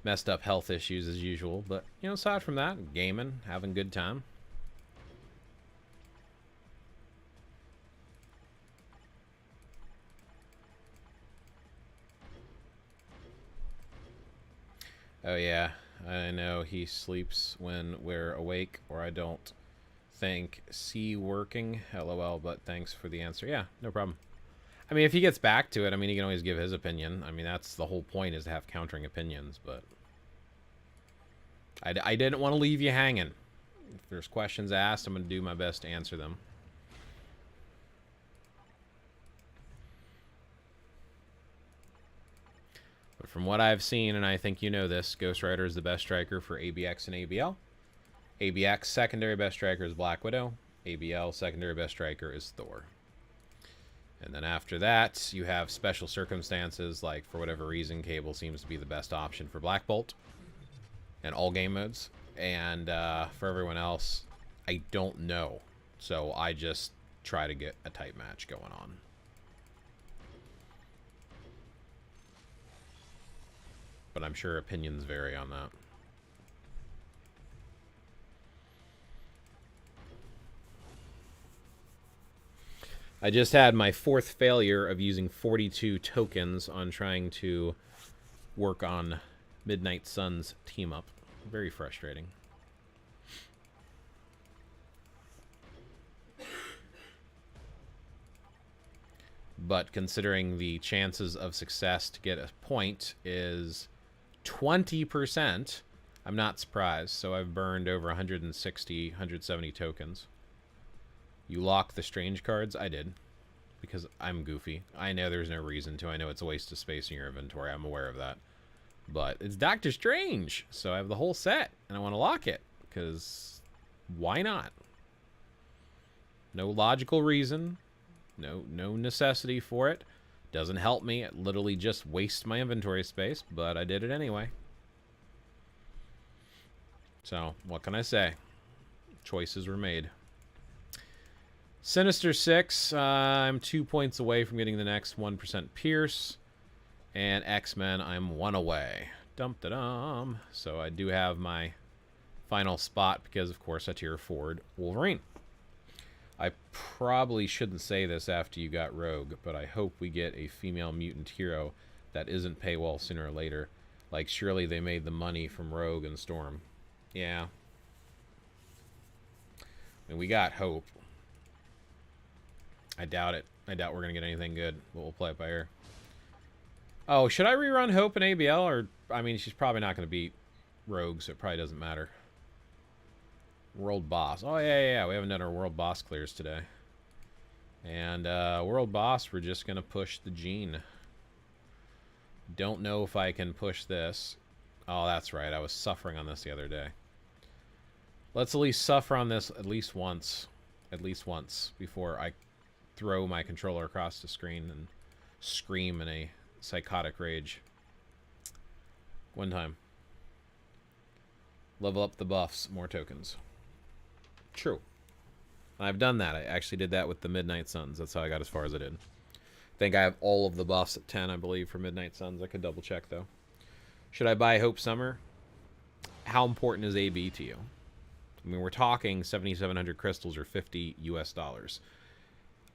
Messed up health issues as usual. But, you know, aside from that, gaming, having a good time. Oh, yeah. I know he sleeps when we're awake, or I don't think C working. LOL, but thanks for the answer. Yeah, no problem. I mean, if he gets back to it, I mean, he can always give his opinion. I mean, that's the whole point, is to have countering opinions, but I didn't want to leave you hanging. If there's questions asked, I'm going to do my best to answer them. But from what I've seen, and I think you know this, Ghost Rider is the best striker for ABX and ABL. ABX secondary best striker is Black Widow. ABL secondary best striker is Thor. And then after that, you have special circumstances, like for whatever reason, Cable seems to be the best option for Black Bolt in all game modes. And for everyone else, I don't know. So I just try to get a tight match going on. But I'm sure opinions vary on that. I just had my 4th failure of using 42 tokens on trying to work on Midnight Sun's team up. Very frustrating. But considering the chances of success to get a point is 20%, I'm not surprised. So I've burned over 160, 170 tokens. You lock the strange cards? I did. Because I'm goofy. I know there's no reason to. I know it's a waste of space in your inventory. I'm aware of that. But it's Doctor Strange. So I have the whole set. And I want to lock it. Because why not? No logical reason. No necessity for it. Doesn't help me. It literally just wastes my inventory space. But I did it anyway. So, what can I say? Choices were made. Sinister 6, I'm 2 points away from getting the next 1% Pierce. And X-Men, I'm 1 away. Dum-da-dum. So I do have my final spot because, of course, I tier forward Wolverine. I probably shouldn't say this after you got Rogue, but I hope we get a female mutant hero that isn't paywall sooner or later. Like, surely they made the money from Rogue and Storm. Yeah. I mean, we got Hope. I doubt it. I doubt we're going to get anything good, but we'll play it by ear. Oh, should I rerun Hope and ABL? Or, I mean, she's probably not going to beat Rogue, so it probably doesn't matter. World Boss. Oh, yeah. We haven't done our World Boss clears today. And World Boss, we're just going to push the Gene. Don't know if I can push this. Oh, that's right. I was suffering on this the other day. Let's at least suffer on this at least once. At least once before I throw my controller across the screen and scream in a psychotic rage. One time. Level up the buffs. More tokens. True. I've done that. I actually did that with the Midnight Suns. That's how I got as far as I did. I think I have all of the buffs at 10, I believe, for Midnight Suns. I could double check, though. Should I buy Hope Summer? How important is AB to you? I mean, we're talking 7,700 crystals or $50 US.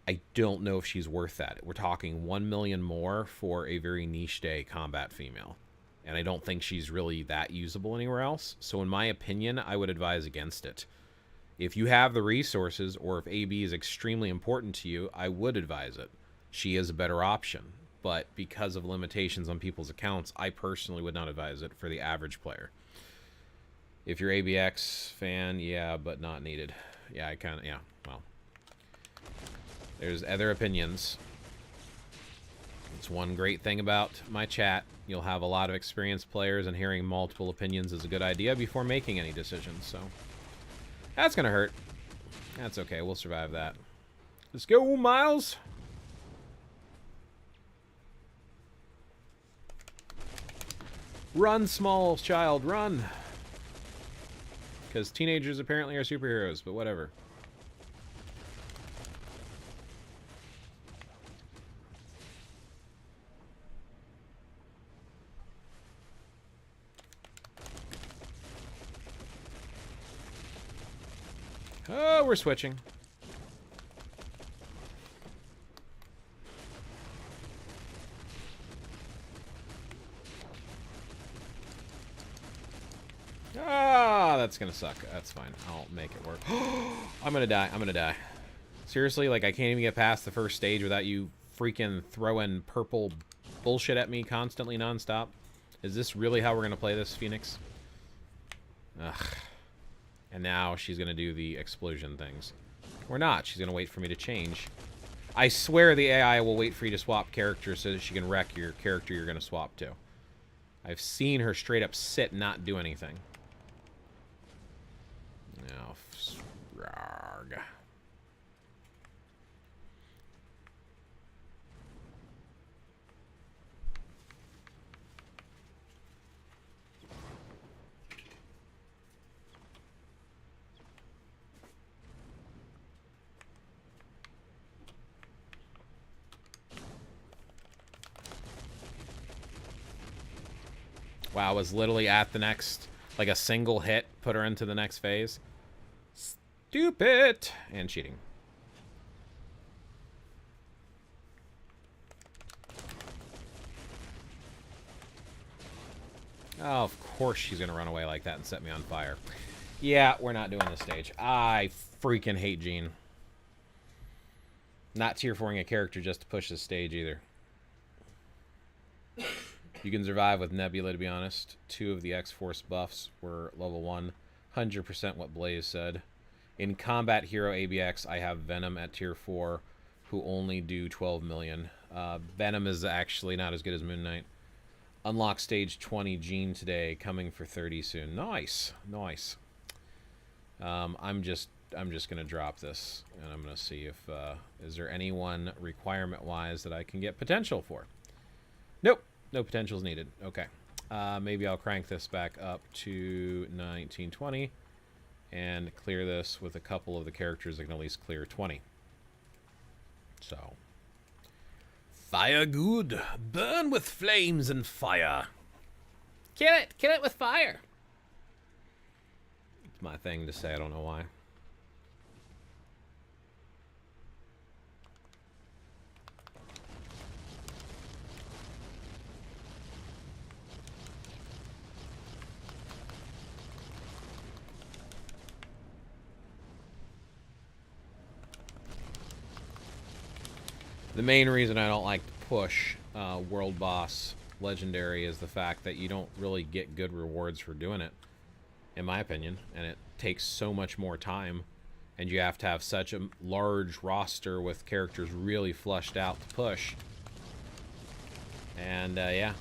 I don't know if she's worth that. We're talking 1 million more for a very niche day combat female. And I don't think she's really that usable anywhere else. So in my opinion, I would advise against it. If you have the resources, or if AB is extremely important to you, I would advise it. She is a better option. But because of limitations on people's accounts, I personally would not advise it for the average player. If you're ABX fan, yeah, but not needed. Yeah, well. There's other opinions. It's one great thing about my chat. You'll have a lot of experienced players, and hearing multiple opinions is a good idea before making any decisions, so... That's gonna hurt. That's okay, we'll survive that. Let's go, Miles! Run, small child, run! Because teenagers apparently are superheroes, but whatever. Oh, we're switching. Ah, that's gonna suck. That's fine. I'll make it work. I'm gonna die. I'm gonna die. Seriously, like I can't even get past the first stage without you freaking throwing purple bullshit at me constantly, nonstop. Is this really how we're gonna play this, Phoenix? Ugh. And now she's going to do the explosion things. Or not. She's going to wait for me to change. I swear the AI will wait for you to swap characters so that she can wreck your character you're going to swap to. I've seen her straight up sit and not do anything. Oh, rarg. Wow, I was literally at the next, like a single hit, put her into the next phase. Stupid! And cheating. Oh, of course she's gonna run away like that and set me on fire. Yeah, we're not doing this stage. I freaking hate Jean. Not tier 4ing a character just to push this stage either. You can survive with Nebula, to be honest. 2 of the X-Force buffs were level 1. 100% what Blaze said. In Combat Hero ABX, I have Venom at tier 4, who only do 12 million. Venom is actually not as good as Moon Knight. Unlock stage 20 Jean today, coming for 30 soon. Nice, nice. I'm just gonna drop this, and I'm gonna see if is there anyone requirement-wise that I can get potential for. Nope. No potentials needed. Okay. Maybe I'll crank this back up to 1920 and clear this with a couple of the characters that can at least clear 20. So. Fire good. Burn with flames and fire. Kill it. Kill it with fire. It's my thing to say. I don't know why. The main reason I don't like to push World Boss Legendary is the fact that you don't really get good rewards for doing it, in my opinion, and it takes so much more time, and you have to have such a large roster with characters really fleshed out to push. And yeah,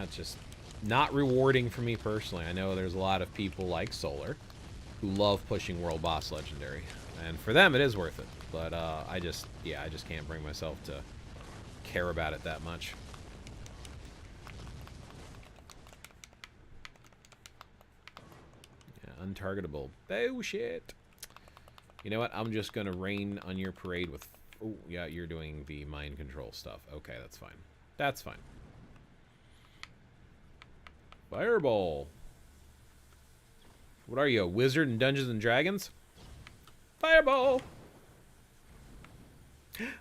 it's just not rewarding for me personally. I know there's a lot of people like Solar who love pushing World Boss Legendary, and for them it is worth it. But I just can't bring myself to care about it that much. Yeah, untargetable bullshit. You know what? I'm just gonna rain on your parade with. Oh yeah, you're doing the mind control stuff. Okay, that's fine. That's fine. Fireball. What are you, a wizard in Dungeons and Dragons? Fireball.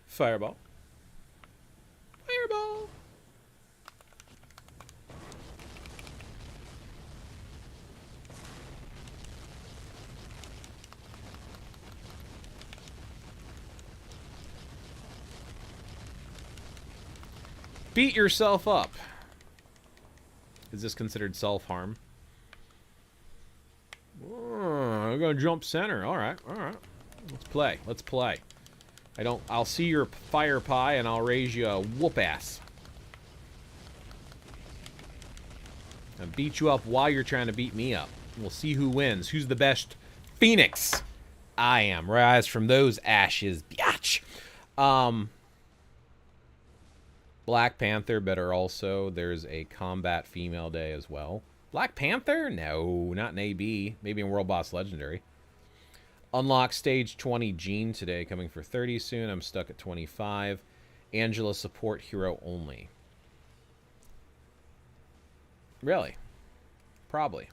Fireball. Fireball. Beat yourself up. Is this considered self-harm? Oh, I'm gonna jump center. All right. Let's play. Let's play. I'll see your fire pie and I'll raise you a whoop ass. I'll beat you up while you're trying to beat me up. We'll see who wins. Who's the best Phoenix? I am. Rise from those ashes, biatch. Black Panther, but also there's a Combat Female Day as well. Black Panther? No, not in AB. Maybe in World Boss Legendary. Unlock Stage 20 Jean today, coming for 30 soon. I'm stuck at 25. Angela support hero only. Really? Probably.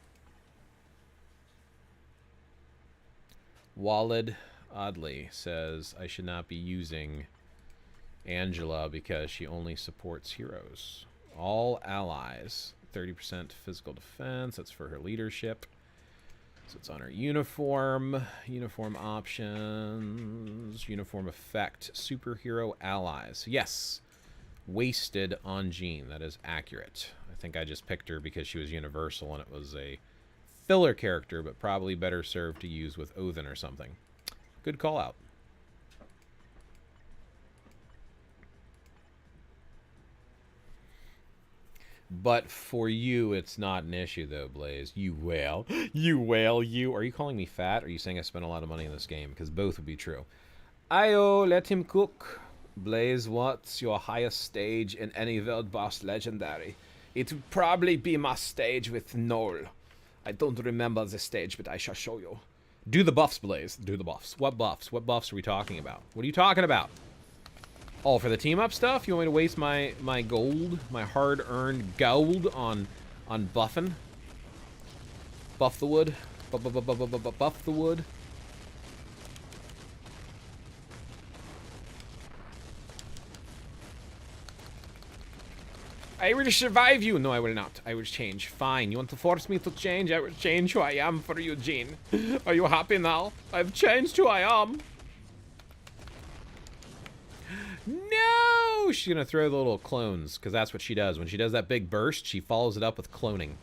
Walid Oddly says I should not be using Angela because she only supports heroes. All allies. 30% physical defense. That's for her leadership. So it's on her uniform. Uniform options. Uniform effect. Superhero allies. Yes. Wasted on Jean. That is accurate. I think I just picked her because she was universal and it was a filler character, but probably better served to use with Odin or something. Good call out. But for you, it's not an issue, though, Blaze. You whale. You whale, you. Are you calling me fat, or are you saying I spent a lot of money in this game? Because both would be true. Ayo, let him cook. Blaze, what's your highest stage in any World Boss Legendary? It would probably be my stage with Noel. I don't remember the stage, but I shall show you. Do the buffs, Blaze. Do the buffs. What buffs? What buffs are we talking about? What are you talking about? Oh, for the team-up stuff? You want me to waste my gold, my hard-earned gold on buffing? Buff the wood. Buff the wood. I will survive you. No, I will not. I will change. Fine. You want to force me to change? I will change who I am for you, Jean. Are you happy now? I've changed who I am. No! She's going to throw the little clones, because that's what she does. When she does that big burst, she follows it up with cloning.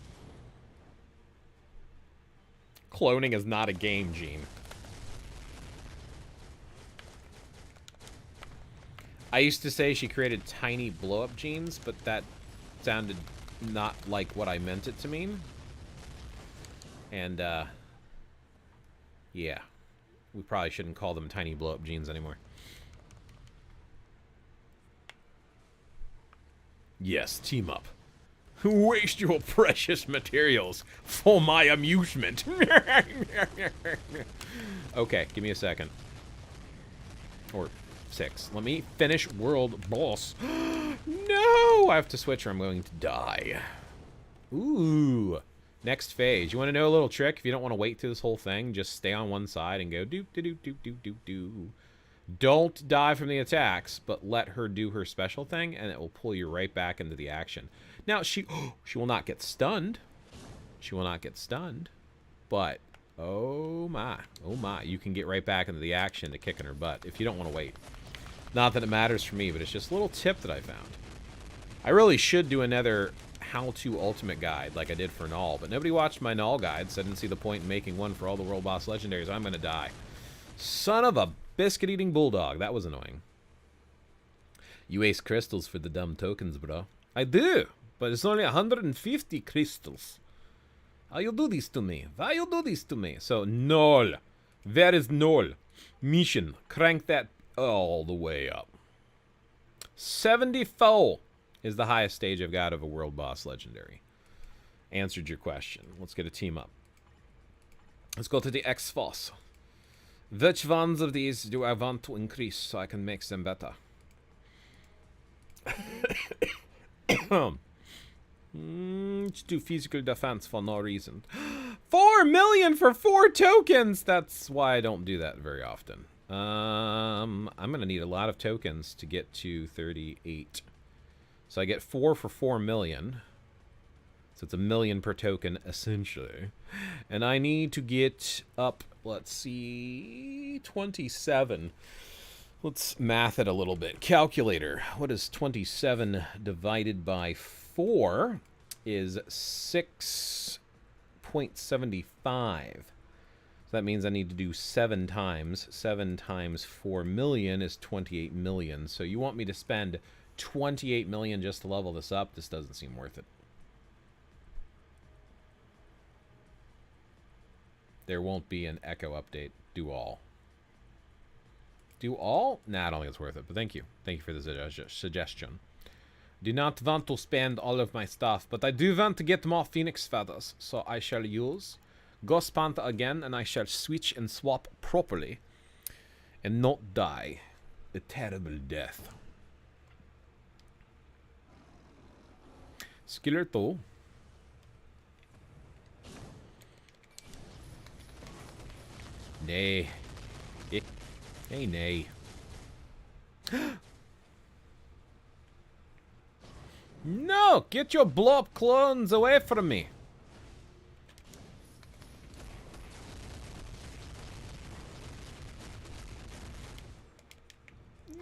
Cloning is not a game, Jean. I used to say she created tiny blow-up genes, but that sounded not like what I meant it to mean. And, yeah. We probably shouldn't call them tiny blow-up genes anymore. Yes, team up. Waste your precious materials for my amusement. Okay, give me a second. Or 6. Let me finish World Boss. No! I have to switch or I'm going to die. Ooh. Next phase. You want to know a little trick? If you don't want to wait through this whole thing, just stay on one side and go do. Don't die from the attacks, but let her do her special thing, and it will pull you right back into the action. Now, she will not get stunned. She will not get stunned. But, oh my, you can get right back into the action to kicking her butt if you don't want to wait. Not that it matters for me, but it's just a little tip that I found. I really should do another how-to ultimate guide like I did for Null, but nobody watched my Null guide, so I didn't see the point in making one for all the World Boss Legendaries. I'm going to die. Son of a biscuit-eating bulldog. That was annoying. You waste crystals for the dumb tokens, bro. I do, but it's only 150 crystals. How you do this to me? Why you do this to me? So, Null. Where is Null? Mission. Crank that all the way up. 74 is the highest stage I've got of a World Boss Legendary. Answered your question. Let's get a team up. Let's go to the X-Force. Which ones of these do I want to increase so I can make them better? Let's do physical defense for no reason. 4 million for 4 tokens! That's why I don't do that very often. I'm going to need a lot of tokens to get to 38. So I get 4 for 4 million. So it's 1 million per token, essentially. And I need to get up, let's see, 27. Let's math it a little bit. Calculator. What is 27 divided by 4 is 6.75. So that means I need to do 7 times. 7 times 4 million is 28 million. So you want me to spend 28 million just to level this up? This doesn't seem worth it. There won't be an Echo update. Do all. Do all? Nah, I don't think it's worth it, but thank you. Thank you for the suggestion. Do not want to spend all of my stuff, but I do want to get more Phoenix Feathers, so I shall use Ghost Panther again, and I shall switch and swap properly and not die a terrible death. Skiller 2. Nay. Hey, nay. No! Get your blob clones away from me!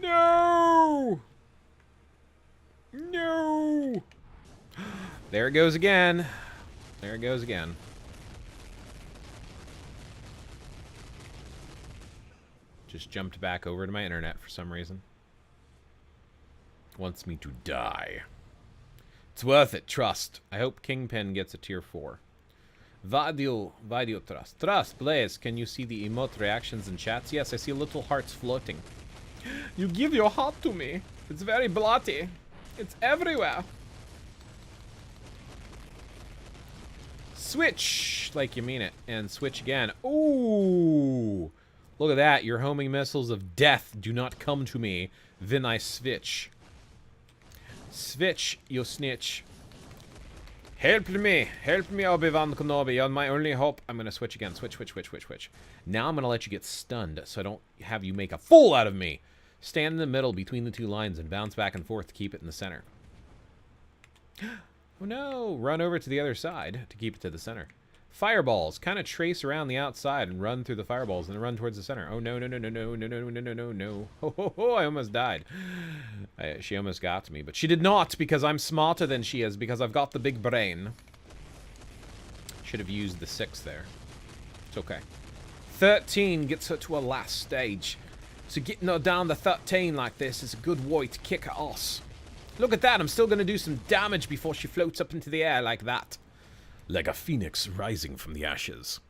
No! No! There it goes again. There it goes again. Just jumped back over to my internet for some reason. Wants me to die. It's worth it, trust. I hope Kingpin gets a tier 4. Video trust. Trust, Blaze, can you see the emote reactions and chats? Yes, I see little hearts floating. You give your heart to me. It's very bloody. It's everywhere. Switch, like you mean it, and switch again. Ooh. Look at that. Your homing missiles of death do not come to me. Then I switch. Switch, you snitch. Help me. Help me, Obi-Wan Kenobi. You're my only hope. I'm going to switch again. Switch. Now I'm going to let you get stunned so I don't have you make a fool out of me. Stand in the middle between the two lines and bounce back and forth to keep it in the center. Oh no. Run over to the other side to keep it to the center. Fireballs. Kind of trace around the outside and run through the fireballs and then run towards the center. Oh, no. Ho, ho, ho, I almost died. She almost got to me, but she did not because I'm smarter than she is because I've got the big brain. Should have used the 6 there. It's okay. 13 gets her to a last stage. So getting her down to 13 like this is a good way to kick her ass. Look at that. I'm still going to do some damage before she floats up into the air like that. Like a phoenix rising from the ashes.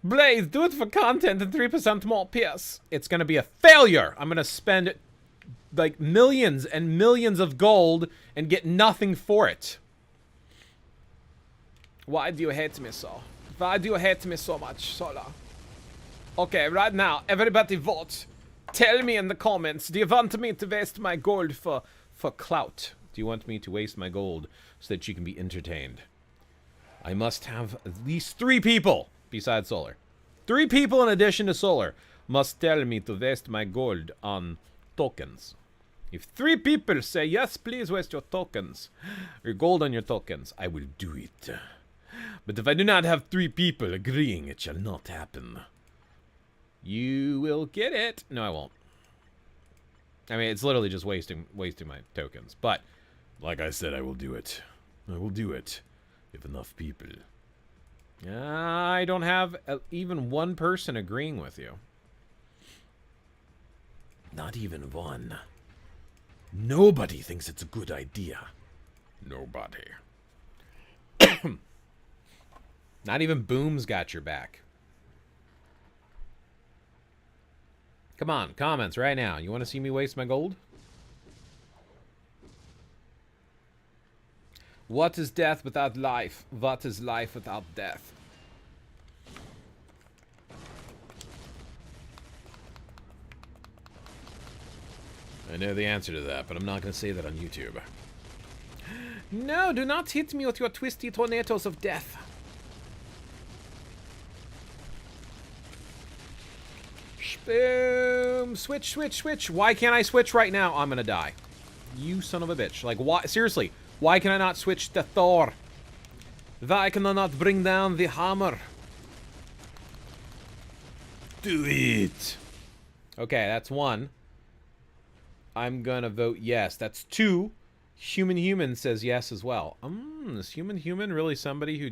Blaze, do it for content and 3% more PS. It's going to be a failure. I'm going to spend like millions and millions of gold and get nothing for it. Why do you hate me so? Why do you hate me so much, Sola? Okay, right now, everybody vote. Tell me in the comments, do you want me to waste my gold for clout? Do you want me to waste my gold so that you can be entertained? I must have at least 3 people besides Solar. 3 people in addition to Solar must tell me to waste my gold on tokens. If 3 people say, yes, please waste your tokens, your gold on your tokens, I will do it. But if I do not have 3 people agreeing, it shall not happen. You will get it. No, I won't. I mean, it's literally just wasting my tokens. But, like I said, I will do it. I will do it. If enough people. I don't have even one person agreeing with you. Not even one. Nobody thinks it's a good idea. Nobody. Not even Boom's got your back. Come on, comments right now. You want to see me waste my gold? What is death without life? What is life without death? I know the answer to that, but I'm not going to say that on YouTube. No, do not hit me with your twisty tornadoes of death. Boom. Switch, switch, switch. Why can't I switch right now? I'm going to die. You son of a bitch. Like, why? Seriously, why can I not switch to Thor? Why can I not bring down the hammer? Do it. Okay, that's one. I'm gonna vote yes. That's two. Human says yes as well. Is human really somebody who...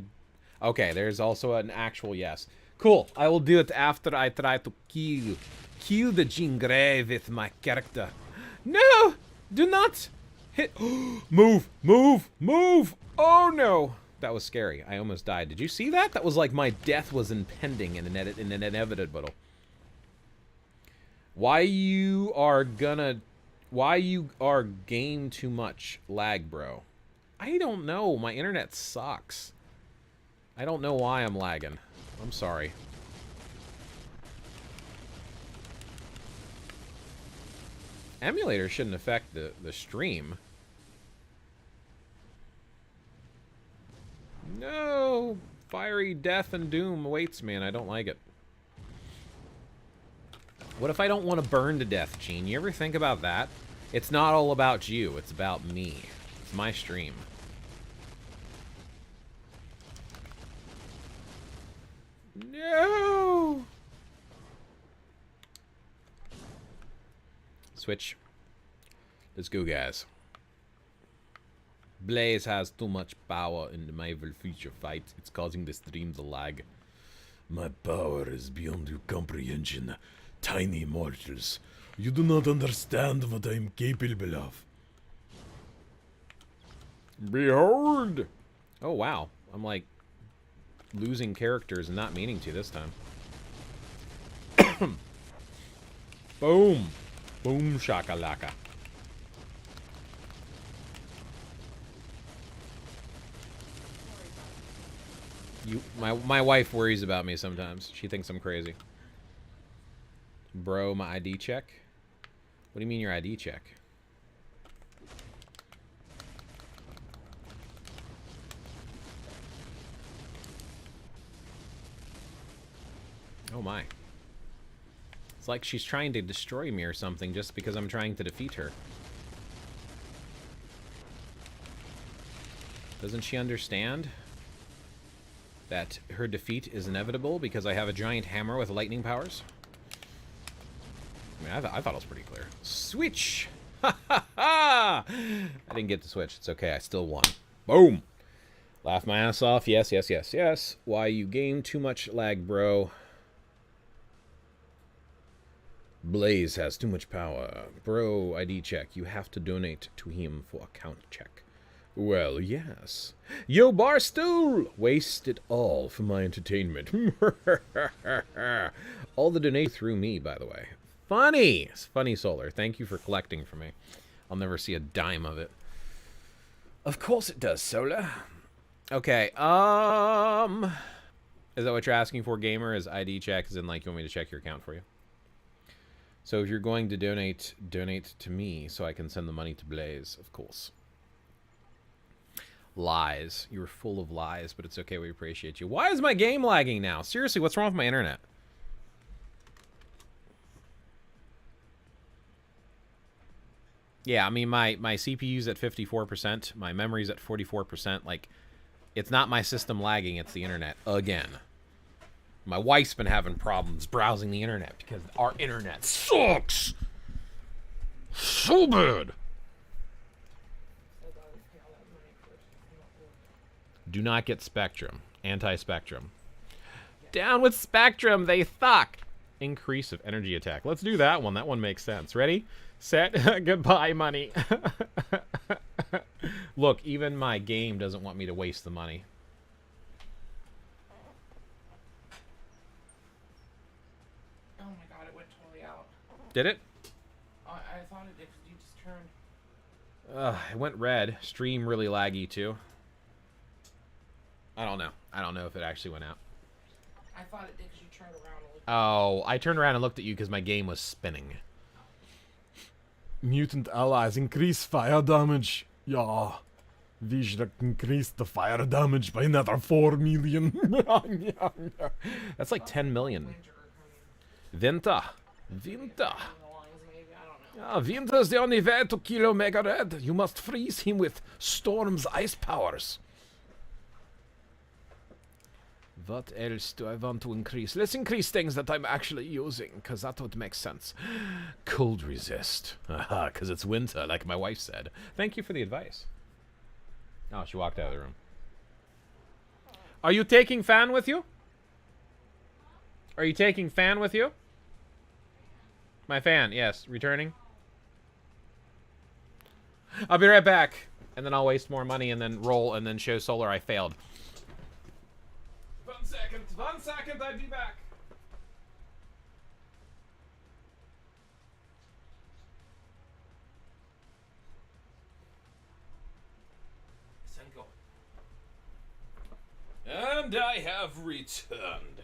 Okay, there's also an actual yes. Cool. I will do it after I try to kill the Jean Grey with my character. No! Do not hit... Move! Move! Move! Oh no! That was scary. I almost died. Did you see that? That was like my death was impending and inevitable. Why you are game too much lag, bro? I don't know. My internet sucks. I don't know why I'm lagging. I'm sorry. Emulator shouldn't affect the stream. No! Fiery death and doom awaits me, and I don't like it. What if I don't want to burn to death, Gene? You ever think about that? It's not all about you. It's about me. It's my stream. No! Switch. Let's go, guys. Blaze has too much power in the Marvel future fight. It's causing the stream to lag. My power is beyond your comprehension, tiny mortals. You do not understand what I am capable of. Behold! Oh, wow. I'm like losing characters and not meaning to this time. Boom! Boom shakalaka. My wife worries about me sometimes. She thinks I'm crazy. Bro, my ID check? What do you mean your ID check? Oh my. It's like she's trying to destroy me or something just because I'm trying to defeat her. Doesn't she understand that her defeat is inevitable because I have a giant hammer with lightning powers? I mean, I thought it was pretty clear. Switch! Ha ha ha! I didn't get to switch. It's okay. I still won. Boom! Laugh my ass off. Yes, yes, yes, yes. Why you game too much lag, bro? Blaze has too much power. Bro, ID check. You have to donate to him for account check. Well, yes. Yo, Barstool! Waste it all for my entertainment. All the donate through me, by the way. Funny! It's funny, Solar. Thank you for collecting for me. I'll never see a dime of it. Of course it does, Solar. Okay, Is that what you're asking for, gamer? Is ID check? As in, like, you want me to check your account for you? So if you're going to donate to me so I can send the money to Blaze, of course. Lies. You were full of lies, but it's okay. We appreciate you. Why is my game lagging now? Seriously, what's wrong with my internet? Yeah, I mean, my CPU's at 54%. My memory's at 44%. Like, it's not my system lagging. It's the internet. Again. My wife's been having problems browsing the internet because our internet sucks. So bad. Do not get Spectrum. Anti-Spectrum. Down with Spectrum, they suck. Increase of energy attack. Let's do that one. That one makes sense. Ready? Set. Goodbye, money. Look, even my game doesn't want me to waste the money. Oh my god, it went totally out. Did it? I thought it did because you just turned. It went red. Stream really laggy, too. I don't know. I don't know if it actually went out. I thought it did because you turned around and looked. Oh, I turned around and looked at you because my game was spinning. Mutant allies increase fire damage. Yeah. We should increase the fire damage by another 4 million. That's like 10 million. Winter. Winter. Winter is the only way to kill Omega Red. You must freeze him with Storm's ice powers. What else do I want to increase? Let's increase things that I'm actually using, because that would make sense. Cold resist. Aha, because it's winter, like my wife said. Thank you for the advice. Oh, she walked out of the room. Are you taking Fan with you? Are you taking Fan with you? My fan, yes. Returning. I'll be right back. And then I'll waste more money and then roll and then show Solar I failed. 1 second, I'll be back. And I have returned.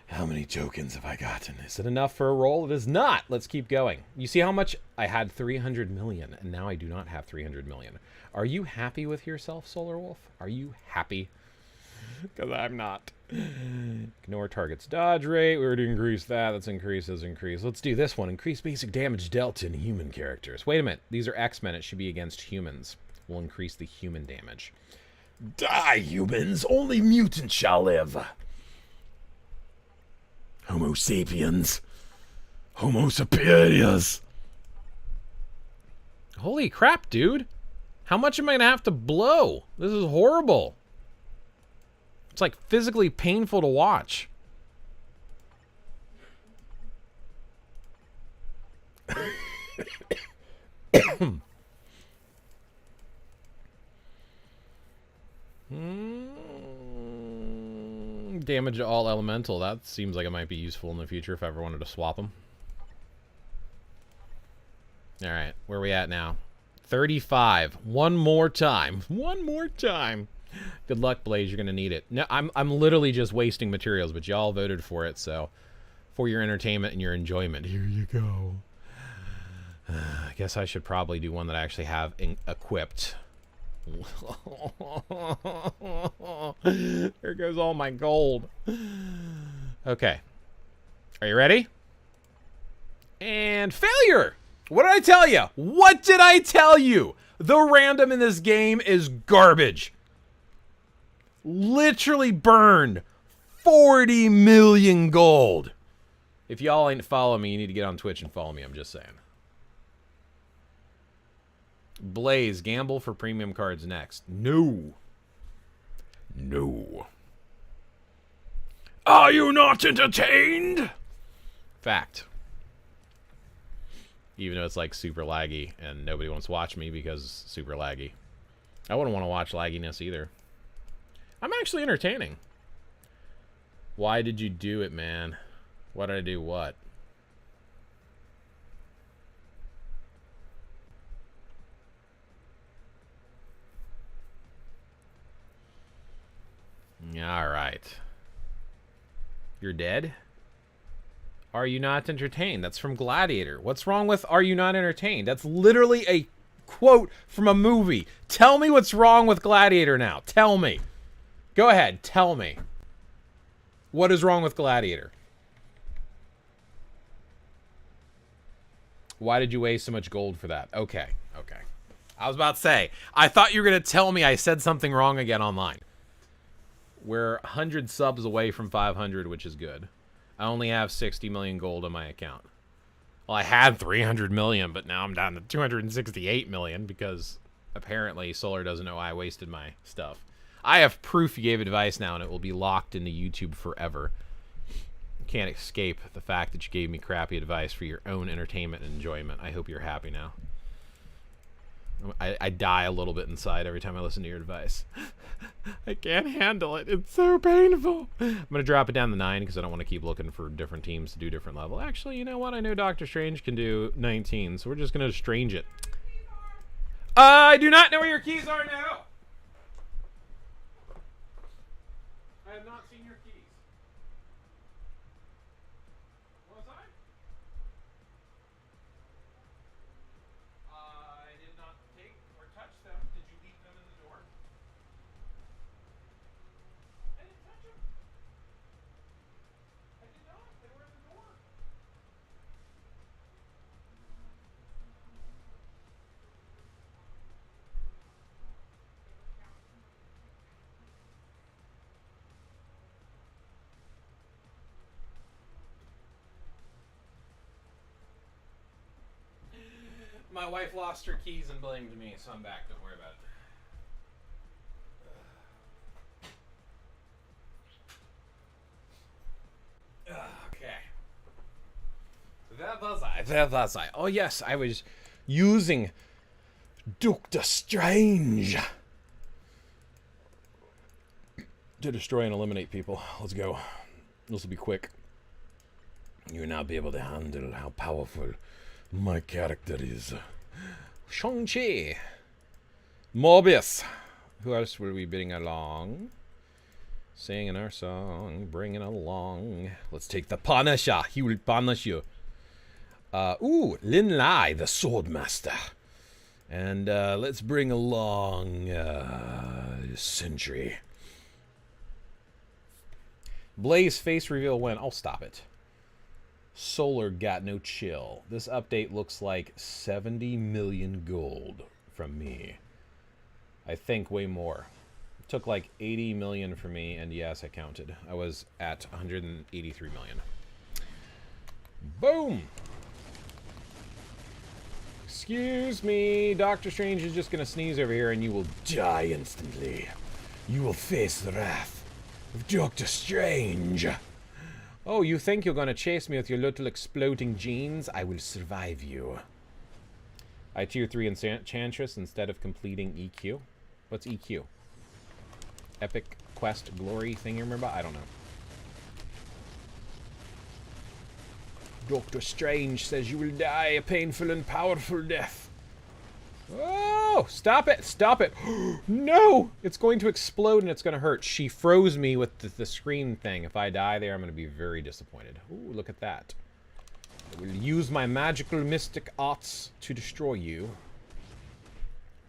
How many tokens have I gotten? Is it enough for a roll? It is not. Let's keep going. You see how much? I had 300 million, and now I do not have 300 million. Are you happy with yourself, Solar Wolf? Are you happy? Because I'm not. Ignore target's dodge rate. We already increased that. Let's increase this increase. Let's do this one. Increase basic damage dealt in human characters. Wait a minute. These are X-Men. It should be against humans. We'll increase the human damage. Die, humans! Only mutants shall live! Homo sapiens. Homo superiors. Holy crap, dude. How much am I gonna have to blow? This is horrible. It's like physically painful to watch. Damage to all elemental. That seems like it might be useful in the future if I ever wanted to swap them. Alright, where are we at now? 35. One more time. One more time. Good luck, Blaze. You're going to need it. No, I'm literally just wasting materials, but y'all voted for it, so for your entertainment and your enjoyment, here you go. I guess I should probably do one that I actually have equipped. There goes all my gold. Okay. Are you ready? And failure! What did I tell you? What did I tell you? The random in this game is garbage. Literally burned 40 million gold. If y'all ain't follow me, you need to get on Twitch and follow me. I'm just saying. Blaze, gamble for premium cards next. No. No. Are you not entertained? Fact. Even though it's like super laggy and nobody wants to watch me because it's super laggy. I wouldn't want to watch lagginess either. I'm actually entertaining. Why did you do it, man? Why did I do what? All right. You're dead? Are you not entertained? That's from Gladiator. What's wrong with are you not entertained? That's literally a quote from a movie. Tell me what's wrong with Gladiator now. Tell me. Go ahead. Tell me. What is wrong with Gladiator? Why did you waste so much gold for that? Okay. Okay. I was about to say, I thought you were going to tell me I said something wrong again online. We're 100 subs away from 500, which is good. I only have 60 million gold on my account. Well, I had 300 million, but now I'm down to 268 million because apparently Solar doesn't know I wasted my stuff. I have proof you gave advice now, and it will be locked into YouTube forever. You can't escape the fact that you gave me crappy advice for your own entertainment and enjoyment. I hope you're happy now. I die a little bit inside every time I listen to your advice. I can't handle it. It's so painful. I'm going to drop it down to 9 because I don't want to keep looking for different teams to do different level. Actually, you know what? I know Doctor Strange can do 19, so we're just going to strange it. I do not know where your keys are now. I have not seen your keys. Was I? I did not take or touch them. Did you leave them in the door? I didn't touch them. I did not. They were in the door. My wife lost her keys and blamed me, so I'm back. Don't worry about it. Okay. Where was I? Oh yes, I was using Doctor Strange to destroy and eliminate people. Let's go. This will be quick. You will now be able to handle how powerful my character is. Shang-Chi. Morbius. Who else were we bidding along? Singing our song, bringing along. Let's take the Punisher. He will punish you. Ooh, Lin Lai, the Swordmaster. And let's bring along Sentry. Blaze face reveal when? Oh, stop it. Solar got no chill. This update looks like 70 million gold from me. I think way more. It took like 80 million for me, and yes, I counted. I was at 183 million. Boom! Excuse me, Doctor Strange is just gonna sneeze over here and you will die instantly. You will face the wrath of Doctor Strange. Oh, you think you're gonna chase me with your little exploding genes? I will survive you. I tier 3 Enchantress instead of completing EQ. What's EQ? Epic Quest Glory thing you remember? I don't know. Doctor Strange says you will die a painful and powerful death. Oh, stop it, stop it. No, it's going to explode and it's going to hurt. She froze me with the screen thing. If I die there, I'm going to be very disappointed. Ooh, look at that. I will use my magical mystic arts to destroy you.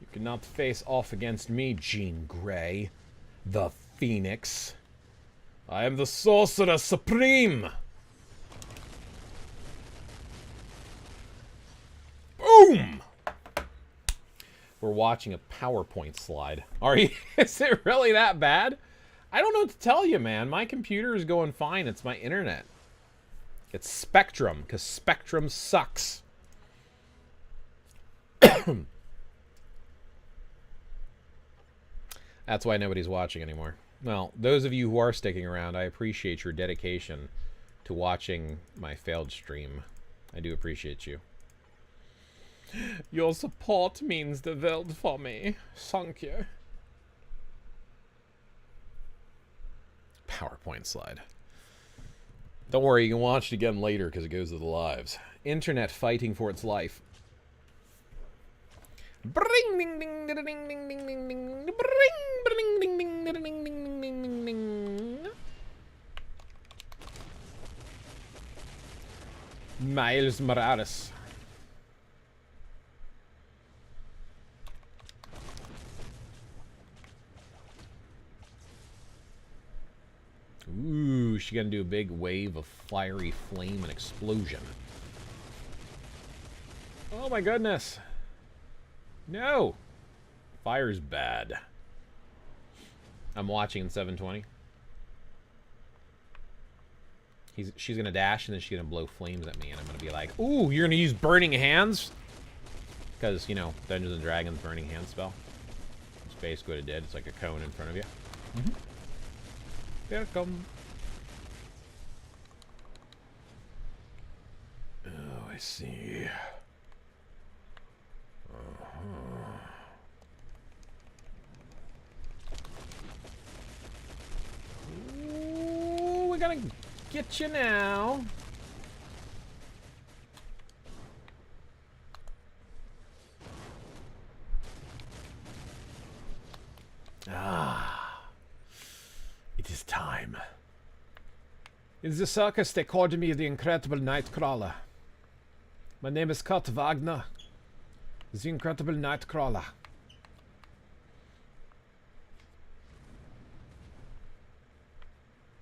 You cannot face off against me, Jean Grey, the Phoenix. I am the Sorcerer Supreme. Boom! We're watching a PowerPoint slide. Are you? Is it really that bad? I don't know what to tell you, man. My computer is going fine. It's my internet. It's Spectrum, because Spectrum sucks. That's why nobody's watching anymore. Well, those of you who are sticking around, I appreciate your dedication to watching my failed stream. I do appreciate you. Your support means the world for me. Thank you. PowerPoint slide. Don't worry, you can watch it again later because it goes to the lives. Internet fighting for its life. Bring ding ding ding ding ding ding ding ding. Bring ding ding ding ding ding ding ding ding. Miles Morales. Ooh, she's gonna do a big wave of fiery flame and explosion. Oh my goodness. No! Fire's bad. I'm watching in 720. She's gonna dash, and then she's gonna blow flames at me, and I'm gonna be like, ooh, you're gonna use Burning Hands? Because, you know, Dungeons and Dragons Burning Hands spell. It's basically what it did. It's like a cone in front of you. Mm-hmm. Here it comes. Oh, I see. Ooh, we're gonna get you now. Ah, it is time. In the circus, they called me the Incredible Nightcrawler. My name is Kurt Wagner, the Incredible Nightcrawler.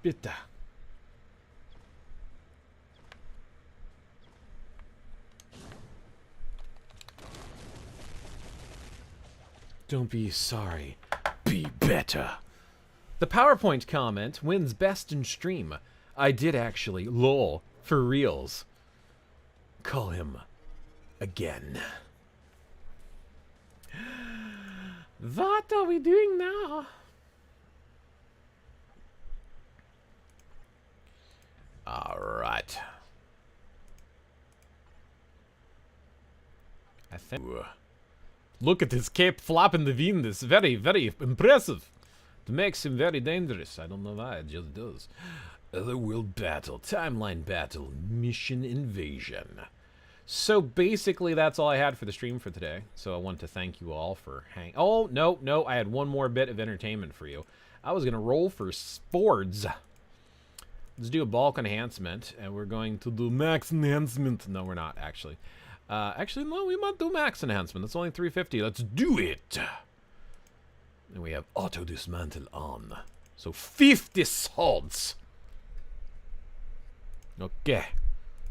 Bitte. Don't be sorry. Be better. The PowerPoint comment wins best in stream. I did actually. Lol. For reals. Call him again. What are we doing now? Alright. I think... Look at his cape flap in the wind. It's very, very impressive. It makes him very dangerous. I don't know why, it just does. Otherworld battle, timeline battle, mission invasion. So basically that's all I had for the stream for today. So I want to thank you all for hanging. Oh, no, I had one more bit of entertainment for you. I was going to roll for sports. Let's do a bulk enhancement, and we're going to do max enhancement. No, we're not, actually. Actually, no, we might do max enhancement. That's only 350. Let's do it. And we have auto dismantle on. So 50 swords. Okay.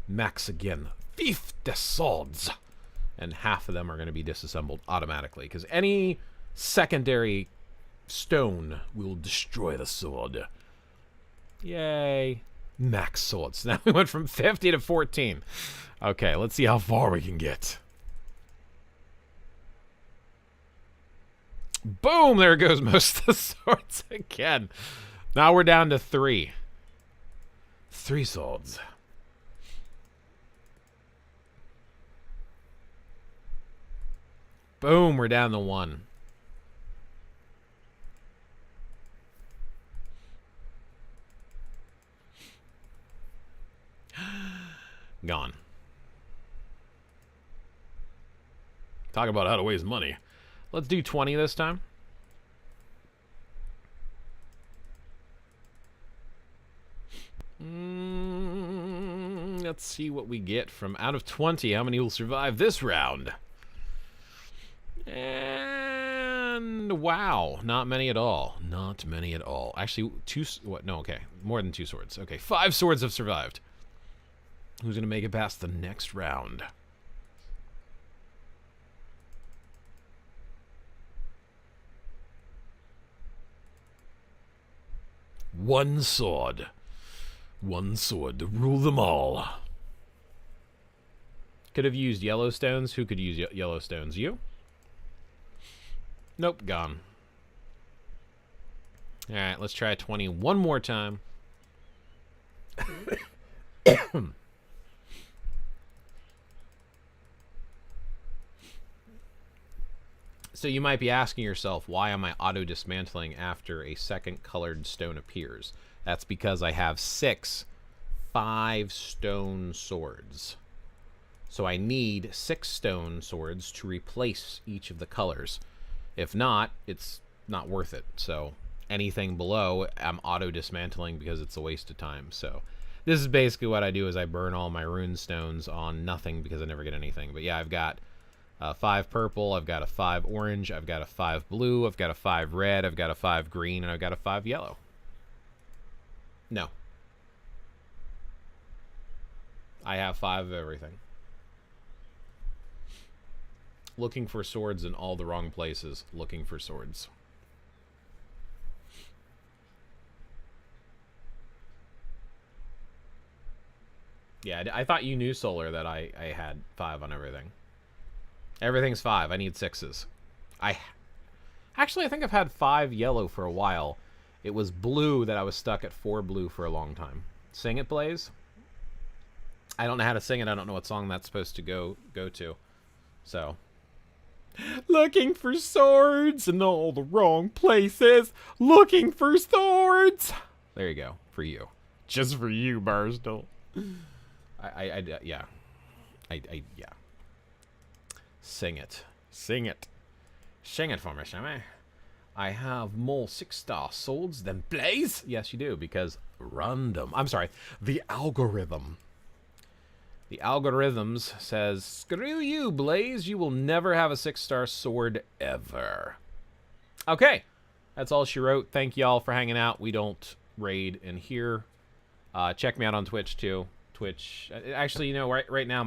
Max again. 50 swords. And half of them are going to be disassembled automatically, because any secondary stone will destroy the sword. Yay. Max swords. Now we went from 50 to 14. Okay, let's see how far we can get. Boom! There goes most of the swords again. Now we're down to 3. 3 swords. Boom, we're down to 1. Gone. Talk about how to waste money. Let's do 20 this time. Let's see what we get from out of 20. How many will survive this round? And wow, not many at all. Not many at all. Actually, 2. What? No, okay, more than 2 swords. Okay, 5 swords have survived. Who's gonna make it past the next round? One sword. One sword to rule them all. Could have used yellow stones. Who could use yellow stones? You? Nope, gone. Alright, let's try 20 one more time. So you might be asking yourself, why am I auto-dismantling after a second colored stone appears? That's because I have 6 5-stone swords. So I need 6 stone swords to replace each of the colors. If not, it's not worth it. So anything below, I'm auto-dismantling because it's a waste of time. So this is basically what I do, is I burn all my rune stones on nothing because I never get anything. But yeah, I've got 5 purple, I've got a 5 orange, I've got a 5 blue, I've got a 5 red, I've got a 5 green, and I've got a 5 yellow. No. I have 5 of everything. Looking for swords in all the wrong places. Looking for swords. Yeah, I thought you knew, Solar, that I had 5 on everything. Everything's 5. I need 6s. Actually, I think I've had 5 yellow for a while. It was blue that I was stuck at 4 blue for a long time. Sing it, Blaze? I don't know how to sing it. I don't know what song that's supposed to go to. So. Looking for swords in all the wrong places. Looking for swords. There you go. For you. Just for you, Barstool. Yeah. Yeah. Sing it. Sing it. Sing it for me, shall we? I have more 6-star swords than Blaze. Yes, you do, because random. I'm sorry, the algorithm. The algorithms says, screw you, Blaze. You will never have a 6-star sword ever. Okay, that's all she wrote. Thank y'all for hanging out. We don't raid in here. Check me out on Twitch, too. Twitch. Actually, you know, right now,